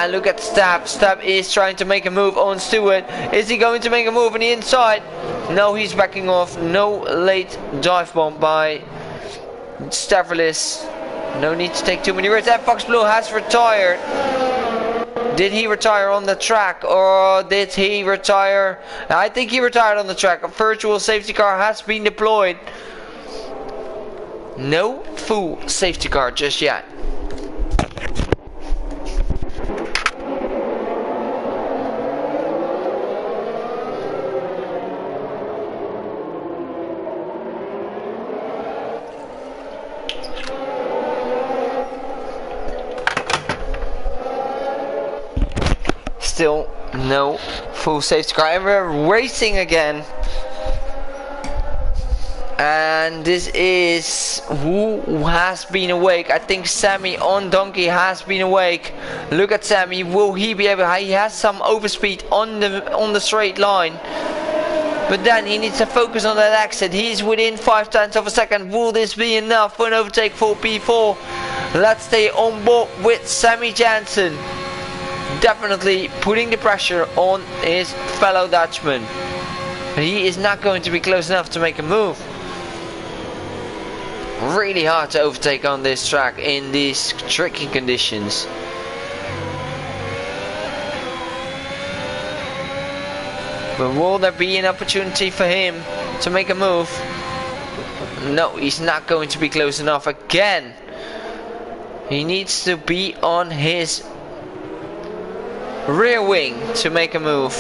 S1: Look at Stab. Stab is trying to make a move on Stewart. Is he going to make a move on the inside? No, he's backing off. No late dive bomb by Stavridis. No need to take too many risks. And Fox Blue has retired. Did he retire on the track or did he retire? I think he retired on the track. A virtual safety car has been deployed. No full safety car just yet. Still no full safety car and we're racing again. And this is who has been awake. I think Sammy on Donkey has been awake. Look at Sammy. Will he be able? He has some overspeed on the straight line, but then he needs to focus on that exit. He's within 0.5 of a second. Will this be enough for an overtake for P4? Let's stay on board with Sammy Jensen. Definitely putting the pressure on his fellow Dutchman. He is not going to be close enough to make a move. Really hard to overtake on this track in these tricky conditions. But will there be an opportunity for him to make a move? No, he's not going to be close enough again. He needs to be on his rear wing to make a move.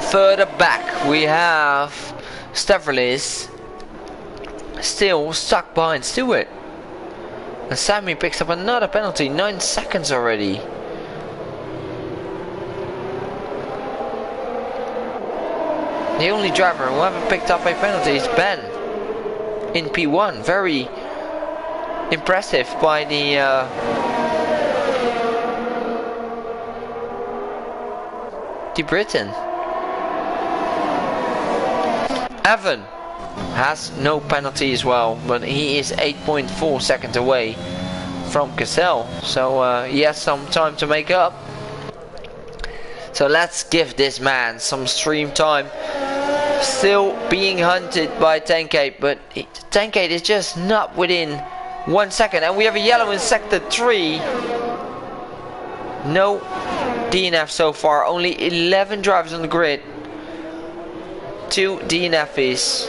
S1: further back we have Stavrolis still stuck behind Stewart. And Sammy picks up another penalty, 9 seconds already. The only driver who haven't picked up a penalty is Ben in P1. Very impressive by the Briton. Evan has no penalty as well, but he is 8.4 seconds away from Cassell, so he has some time to make up. So let's give this man some stream time. Still being hunted by Tankade, but Tankade is just not within 1 second, and we have a yellow in sector 3. No DNF so far, only 11 drivers on the grid. 2 DNFs.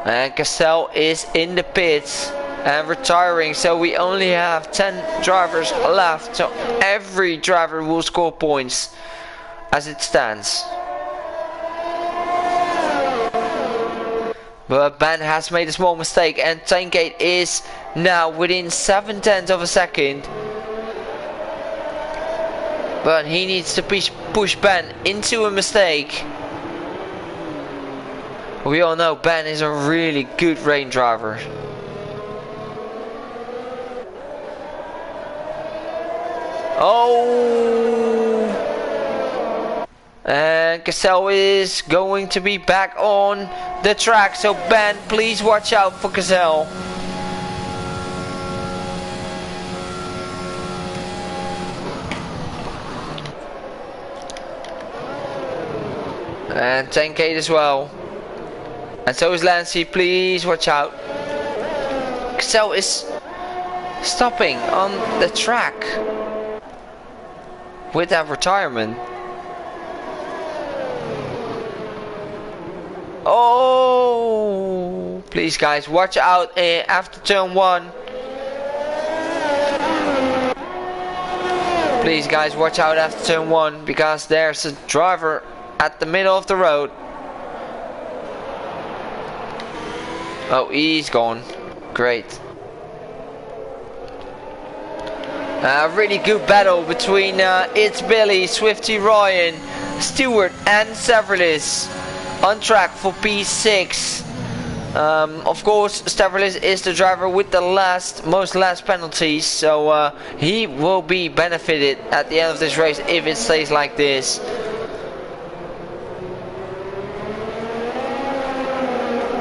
S1: And Cassell is in the pits and retiring, so we only have 10 drivers left, so every driver will score points as it stands. But Ben has made a small mistake, and Tankade is now within 7/10 of a second. But he needs to push Ben into a mistake. We all know Ben is a really good rain driver. Oh! And Cassell is going to be back on the track, so Ben, please watch out for Cassell. And Tankade as well. And so is Lancy, please watch out. Cassell is stopping on the track with that retirement. Oh, please guys, watch out after turn 1. Please guys, watch out after turn 1, because there's a driver at the middle of the road. Oh, he's gone. Great. A really good battle between It's Billy, Swifty Ryan, Stewart and Stavrolis on track for P6. Of course, Stavrolis is the driver with the most penalties, so he will be benefited at the end of this race if it stays like this.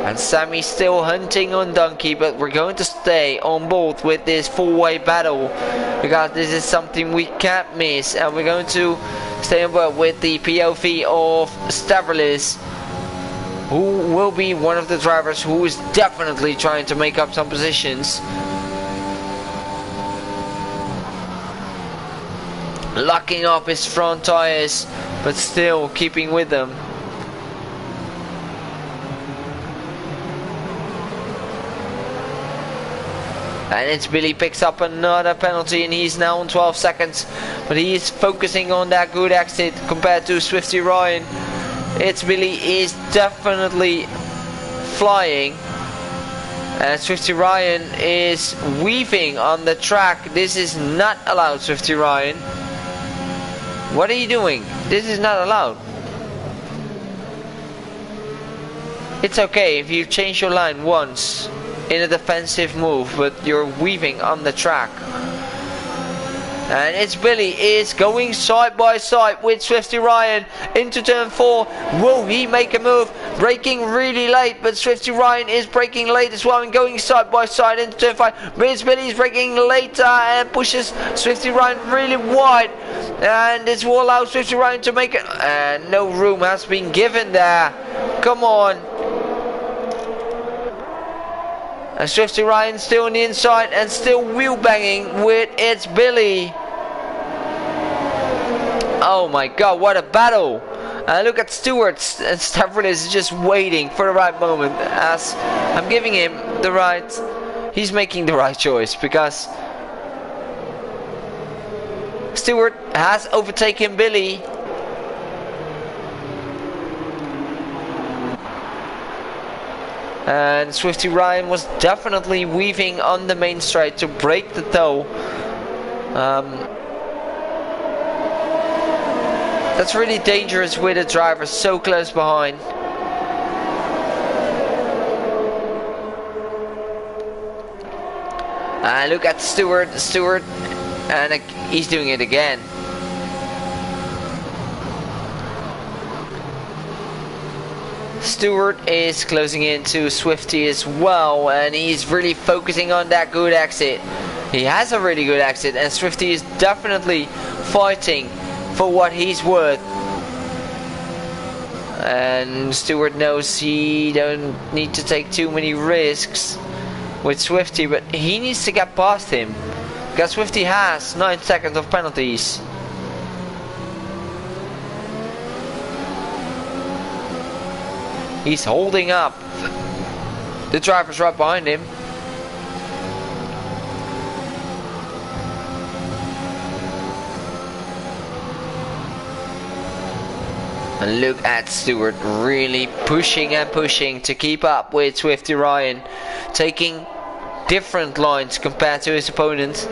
S1: And Sammy's still hunting on Donkey, but we're going to stay on board with this four-way battle, because this is something we can't miss, and we're going to stay on board with the POV of Stavrolis, who will be one of the drivers who is definitely trying to make up some positions. Locking up his front tires, but still keeping with them. And It's Billy picks up another penalty, and he's now on 12 seconds. But he is focusing on that good exit compared to Swifty Ryan. It's Billy is definitely flying. And Swifty Ryan is weaving on the track. This is not allowed, Swifty Ryan. What are you doing? This is not allowed. It's okay if you change your line once in a defensive move, but you're weaving on the track. And It's Billy is going side by side with Swifty Ryan into turn 4. Will he make a move? Braking really late, but Swifty Ryan is braking late as well and going side by side into turn 5. But It's Billy is braking later and pushes Swifty Ryan really wide. And this will allow Swifty Ryan to make it. And no room has been given there. Come on. And Swifty Ryan still on the inside and still wheel banging with It's Billy. Oh my god, what a battle. Look at Stewart, and Stavrolis is just waiting for the right moment as I'm giving him the right. he's making the right choice, because Stewart has overtaken Billy. And Swifty Ryan was definitely weaving on the main straight to break the toe. That's really dangerous with a driver so close behind. And look at Stewart, and he's doing it again. Stewart is closing into Swifty as well, and he's really focusing on that good exit. He has a really good exit, and Swifty is definitely fighting for what he's worth. And Stewart knows he don't need to take too many risks with Swifty, but he needs to get past him, because Swifty has 9 seconds of penalties. He's holding up. The driver's right behind him. And look at Stewart really pushing and pushing to keep up with Swifty Ryan, taking different lines compared to his opponent.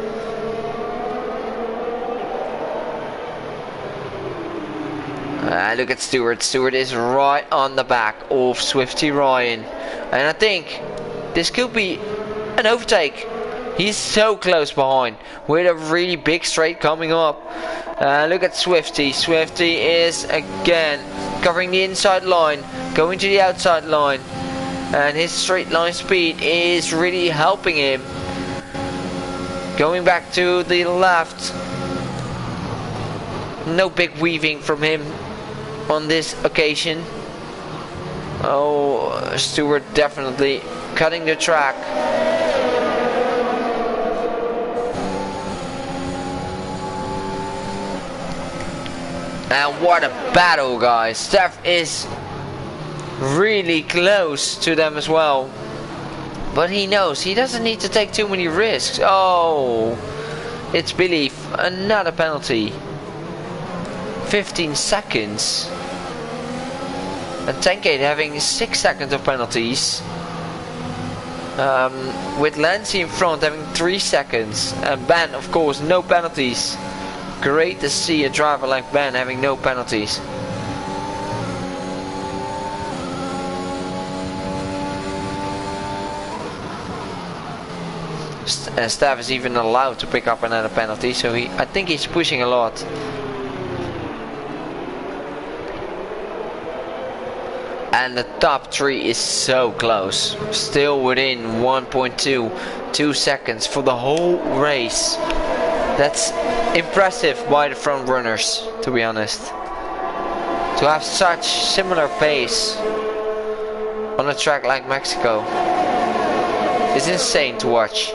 S1: Look at Stewart. Stewart is right on the back of Swifty Ryan, and I think this could be an overtake. He's so close behind with a really big straight coming up. Look at Swifty. Swifty is again covering the inside line, going to the outside line, and his straight line speed is really helping him. Going back to the left. No big weaving from him on this occasion. Oh, Stewart definitely cutting the track. And what a battle, guys. Steph is really close to them as well, but he knows he doesn't need to take too many risks. Oh, it's Billy, another penalty. 15 seconds. And Tankade having 6 seconds of penalties. With Lancey in front having 3 seconds. And Ben, of course, no penalties. Great to see a driver like Ben having no penalties. Staff is even allowed to pick up another penalty, so I think he's pushing a lot. And the top 3 is so close, still within 1.2 seconds for the whole race. That's impressive by the front runners, to be honest. To have such similar pace on a track like Mexico is insane to watch.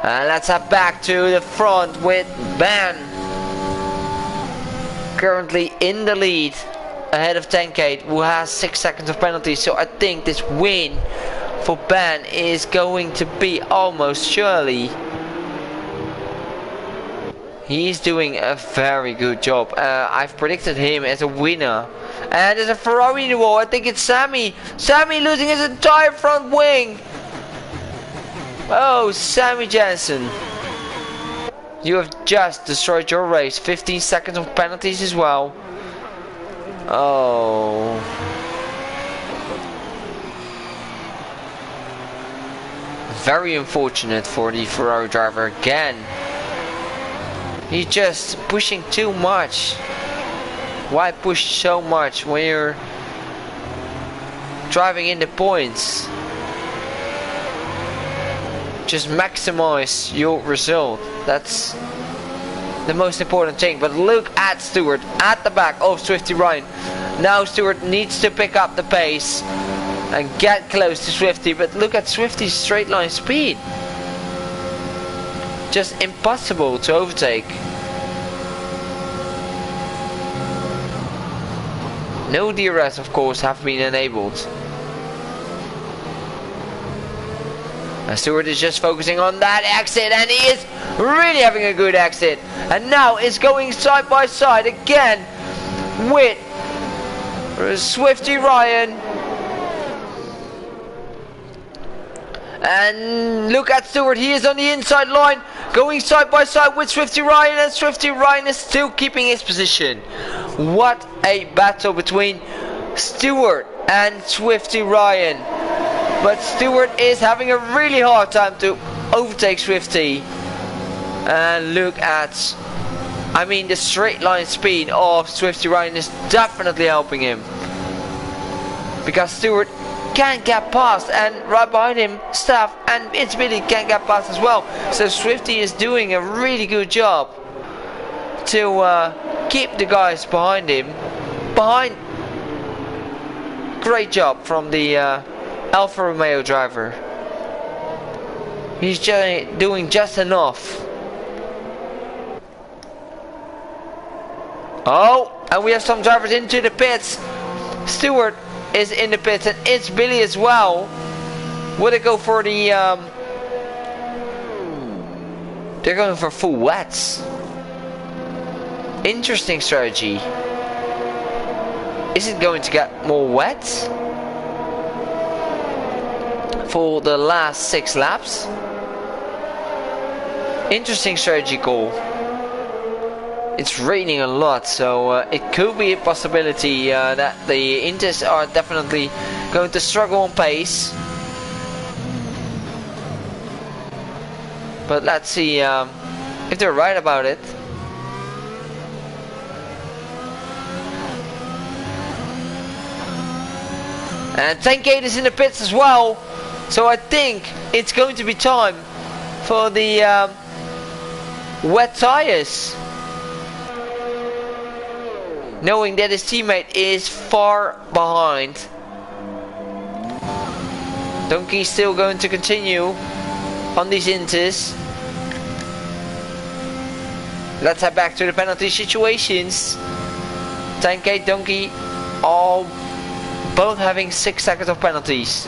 S1: And let's head back to the front with Ben currently in the lead ahead of Tankade, who has 6 seconds of penalty. So I think this win for Ben is going to be almost surely. He's doing a very good job. I've predicted him as a winner. And there's a Ferrari in the wall. I think it's Sammy. Sammy losing his entire front wing. Oh, Sammy Jensen. You have just destroyed your race. 15 seconds of penalties as well. Oh. Very unfortunate for the Ferrari driver again. He's just pushing too much. Why push so much when you're driving in the points? Just maximize your result. That's the most important thing. But look at Stewart at the back of Swifty Ryan. Now Stewart needs to pick up the pace and get close to Swifty. But look at Swifty's straight line speed. Just impossible to overtake. No DRS, of course, have been enabled. And Stewart is just focusing on that exit, and he is really having a good exit. And now it's going side by side again with Swifty Ryan. And look at Stewart, he is on the inside line, going side by side with Swifty Ryan, and Swifty Ryan is still keeping his position. What a battle between Stewart and Swifty Ryan. But Stewart is having a really hard time to overtake Swifty. And look at, I mean, the straight line speed of Swifty Ryan is definitely helping him. Because Stewart can't get past, and right behind him Staff and It's Billy can't get past as well. So Swifty is doing a really good job to keep the guys behind him. Great job from the Alfa Romeo driver. He's just doing just enough. Oh, and we have some drivers into the pits. Stewart is in the pits, and It's Billy as well. Would it go for the they're going for full wets. Interesting strategy. Is it going to get more wet for the last 6 laps? Interesting strategy call. It's raining a lot, so it could be a possibility that the Inters are definitely going to struggle on pace. But let's see if they're right about it. And Tankgate is in the pits as well, so I think it's going to be time for the wet tires. Knowing that his teammate is far behind. Donkey's still going to continue on these Inters. Let's head back to the penalty situations. Tankgate, Donkey, all both having 6 seconds of penalties.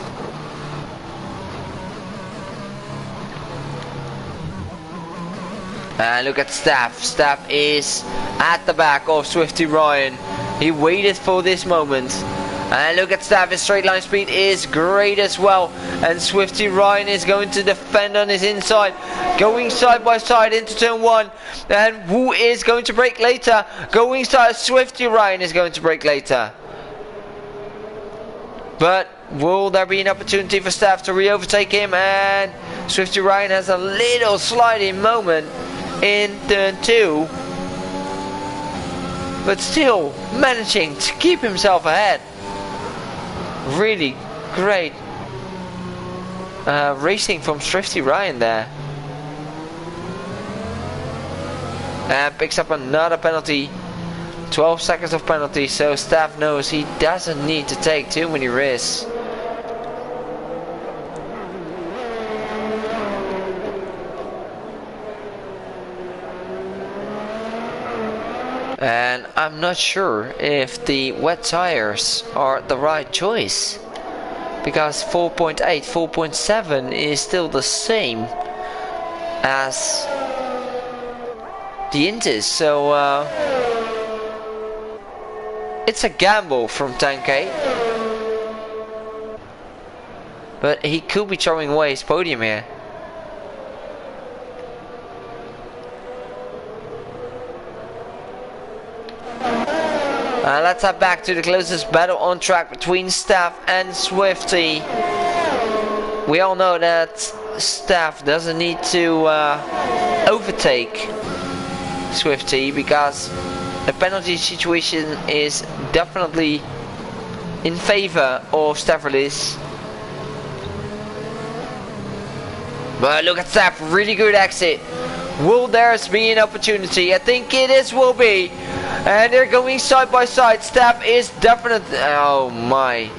S1: And look at Staff. Staff is at the back of Swifty Ryan. He waited for this moment. And look at Staff. His straight line speed is great as well. And Swifty Ryan is going to defend on his inside. Going side by side into turn 1. And who is going to brake later? Going side. Swifty Ryan is going to brake later. But will there be an opportunity for Staff to re-overtake him? And Swifty Ryan has a little sliding moment in turn 2, but still managing to keep himself ahead. Really great racing from Swifty Ryan there. And picks up another penalty. 12 seconds of penalty, so Staff knows he doesn't need to take too many risks. And I'm not sure if the wet tires are the right choice, because 4.8, 4.7 is still the same as the Inters, so it's a gamble from Tankgate, but he could be throwing away his podium here. Let's head back to the closest battle on track between Staff and Swifty. We all know that Staff doesn't need to overtake Swifty, because the penalty situation is definitely in favor of Stafferlis. But look at Staff, really good exit. Will there be an opportunity? I think it is, will be. And they're going side by side. Staff is definitely... Oh my.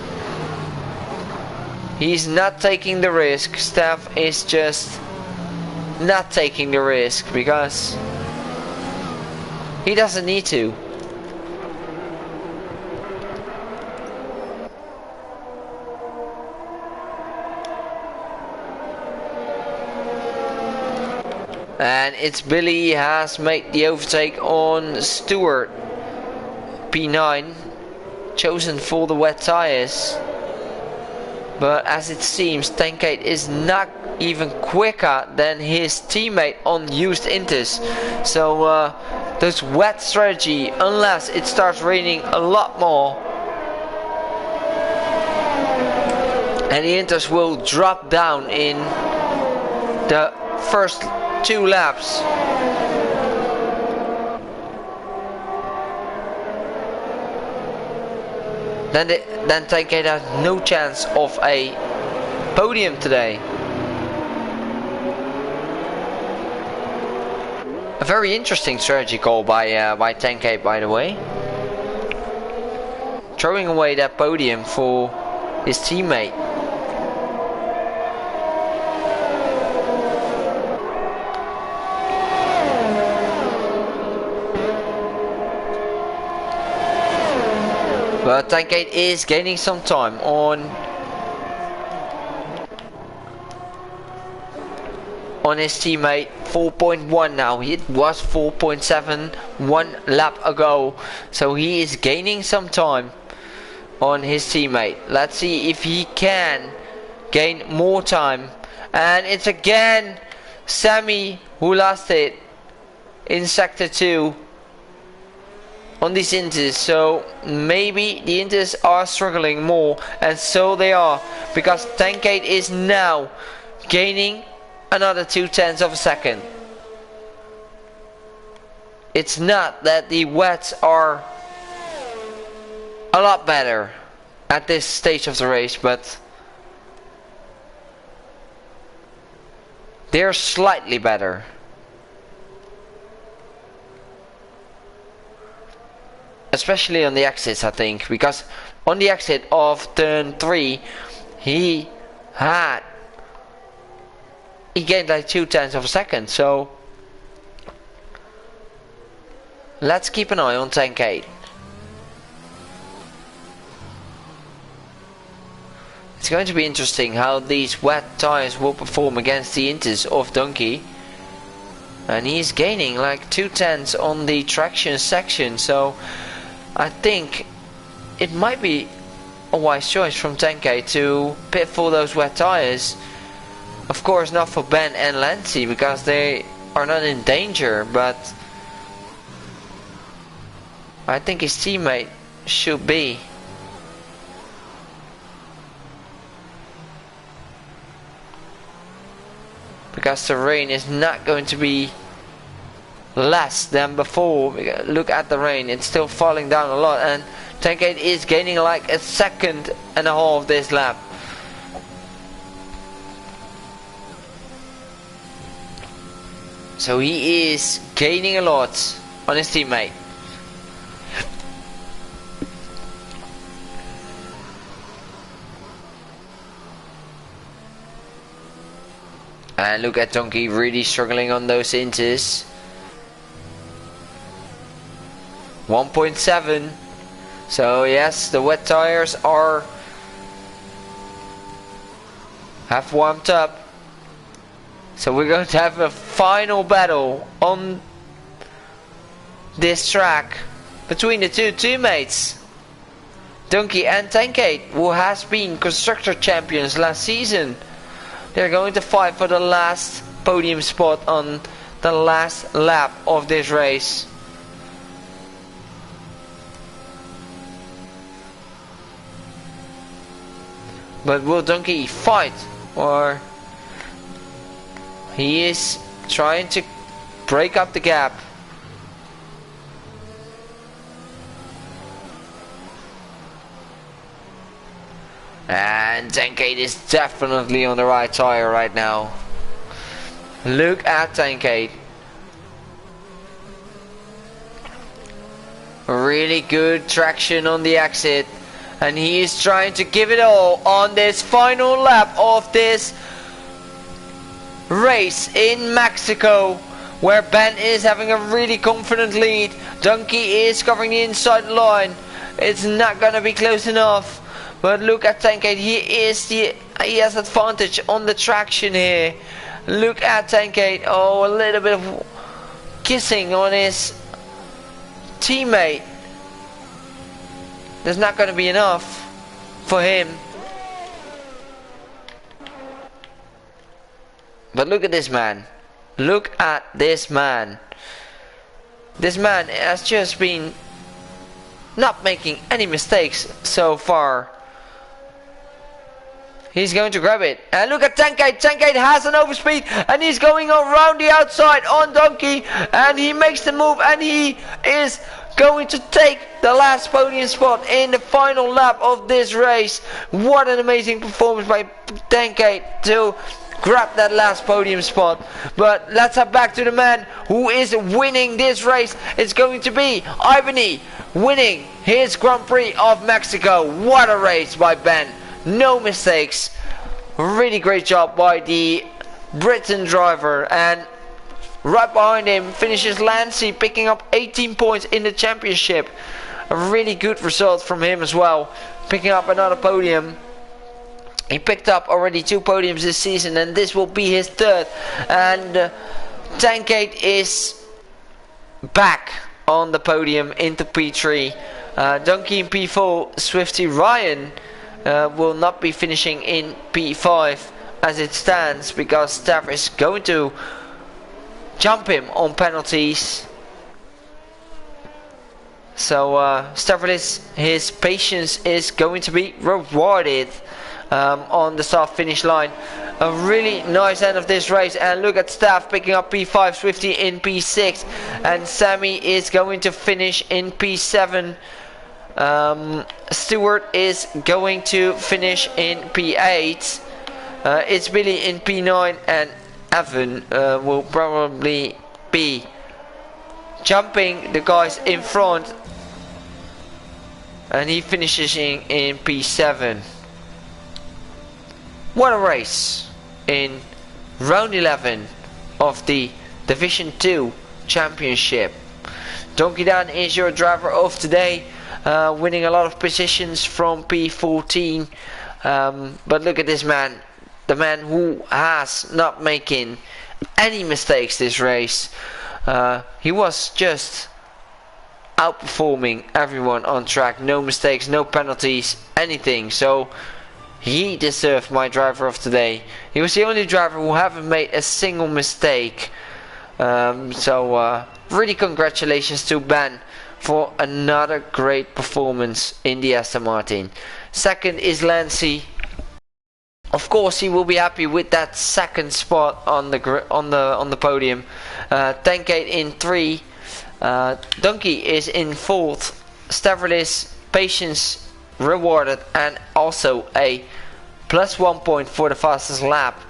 S1: He's not taking the risk. Staff is just not taking the risk because he doesn't need to. And it's Billy has made the overtake on Stewart. P9 chosen for the wet tires. But as it seems, Tankate is not even quicker than his teammate on used Inters. So this wet strategy, unless it starts raining a lot more, and the Inters will drop down in the first 2 laps. Then Tankate has no chance of a podium today. A very interesting strategy call by Tankate, by the way. Throwing away that podium for his teammate. But Tankate is gaining some time on his teammate. 4.1 now. It was 4.7 1 lap ago. So he is gaining some time on his teammate. Let's see if he can gain more time. And it's again Sammy who lost it in sector 2. On these Inters, so maybe the Inters are struggling more, and so they are, because Tankate is now gaining another 0.2 of a second. It's not that the wets are a lot better at this stage of the race, but they're slightly better. Especially on the exits, I think, because on the exit of turn 3 he gained like 0.2 of a second. So let's keep an eye on Tankate. It's going to be interesting how these wet tires will perform against the Inters of Donkey. And he's gaining like 0.2 on the traction section, so I think it might be a wise choice from Tankate to pit for those wet tires. Of course not for Ben and Lancy, because they are not in danger, but I think his teammate should be. Because the rain is not going to be less than before. Look at the rain, it's still falling down a lot, and Tankate is gaining like a second and a half this lap. So he is gaining a lot on his teammate. And look at Donkey really struggling on those Inters. 1.7. So yes, the wet tires have warmed up. So we're going to have a final battle on this track between the two teammates, Donkey and Tankate, who has been constructor champions last season. They're going to fight for the last podium spot on the last lap of this race. But will Donkey fight, or he is trying to break up the gap? And Tankate is definitely on the right tire right now. Look at Tankate. Really good traction on the exit. And he is trying to give it all on this final lap of this race in Mexico, where Ben is having a really confident lead. Donkey is covering the inside line. It's not gonna be close enough. But look at Tankate, he has advantage on the traction here. Look at Tankate. Oh, a little bit of kissing on his teammate. There's not going to be enough for him. But look at this man. Look at this man. This man has just been not making any mistakes so far. He's going to grab it. And look at Tankate. Tankate has an overspeed. And he's going around the outside on Donkey. And he makes the move. And he is going to take the last podium spot in the final lap of this race. What an amazing performance by Tankate to grab that last podium spot. But let's head back to the man who is winning this race. It's going to be Ivany winning his Grand Prix of Mexico. What a race by Ben. No mistakes. Really great job by the Britain driver. And right behind him finishes Lancey, picking up 18 points in the championship. A really good result from him as well, picking up another podium. He picked up already 2 podiums this season, and this will be his 3rd. And Tankate is back on the podium into P3. Donkey in P4. Swifty Ryan will not be finishing in P5 as it stands, because Steph is going to jump him on penalties. So Stavridis, his patience is going to be rewarded on the start finish line. A really nice end of this race. And look at Staff picking up P5, Swifty in P6, and Sammy is going to finish in P7. Stewart is going to finish in P8. It's Billy in P9, and Evan will probably be jumping the guys in front, and he finishes in P7. What a race in round 11 of the Division 2 Championship. Donkey Dan is your driver of today, winning a lot of positions from P14. But look at this man, the man who has not making any mistakes this race. He was just outperforming everyone on track. No mistakes, no penalties, anything. So he deserved my driver of today. He was the only driver who haven't made a single mistake. Really congratulations to Ben for another great performance in the Aston Martin. Second is Lancey. Of course, he will be happy with that second spot on the podium. Tankate in 3. Donkey is in 4th. Stavridis, patience rewarded, and also a +1 point for the fastest lap.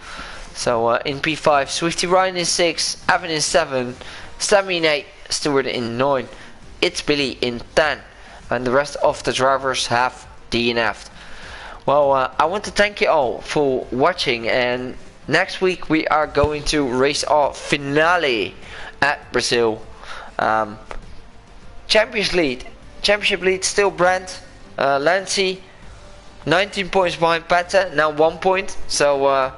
S1: So in P5, Swifty Ryan is 6, Evan is 7, Sammy in 8, Stewart in 9, It's Billy in 10, and the rest of the drivers have DNF'd. Well, I want to thank you all for watching, and next week we are going to race our finale at Brazil. Championship lead still Brent. Lancey 19 points behind Pata, now 1 point. So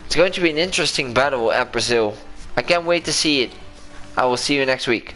S1: it's going to be an interesting battle at Brazil. I can't wait to see it. I will see you next week.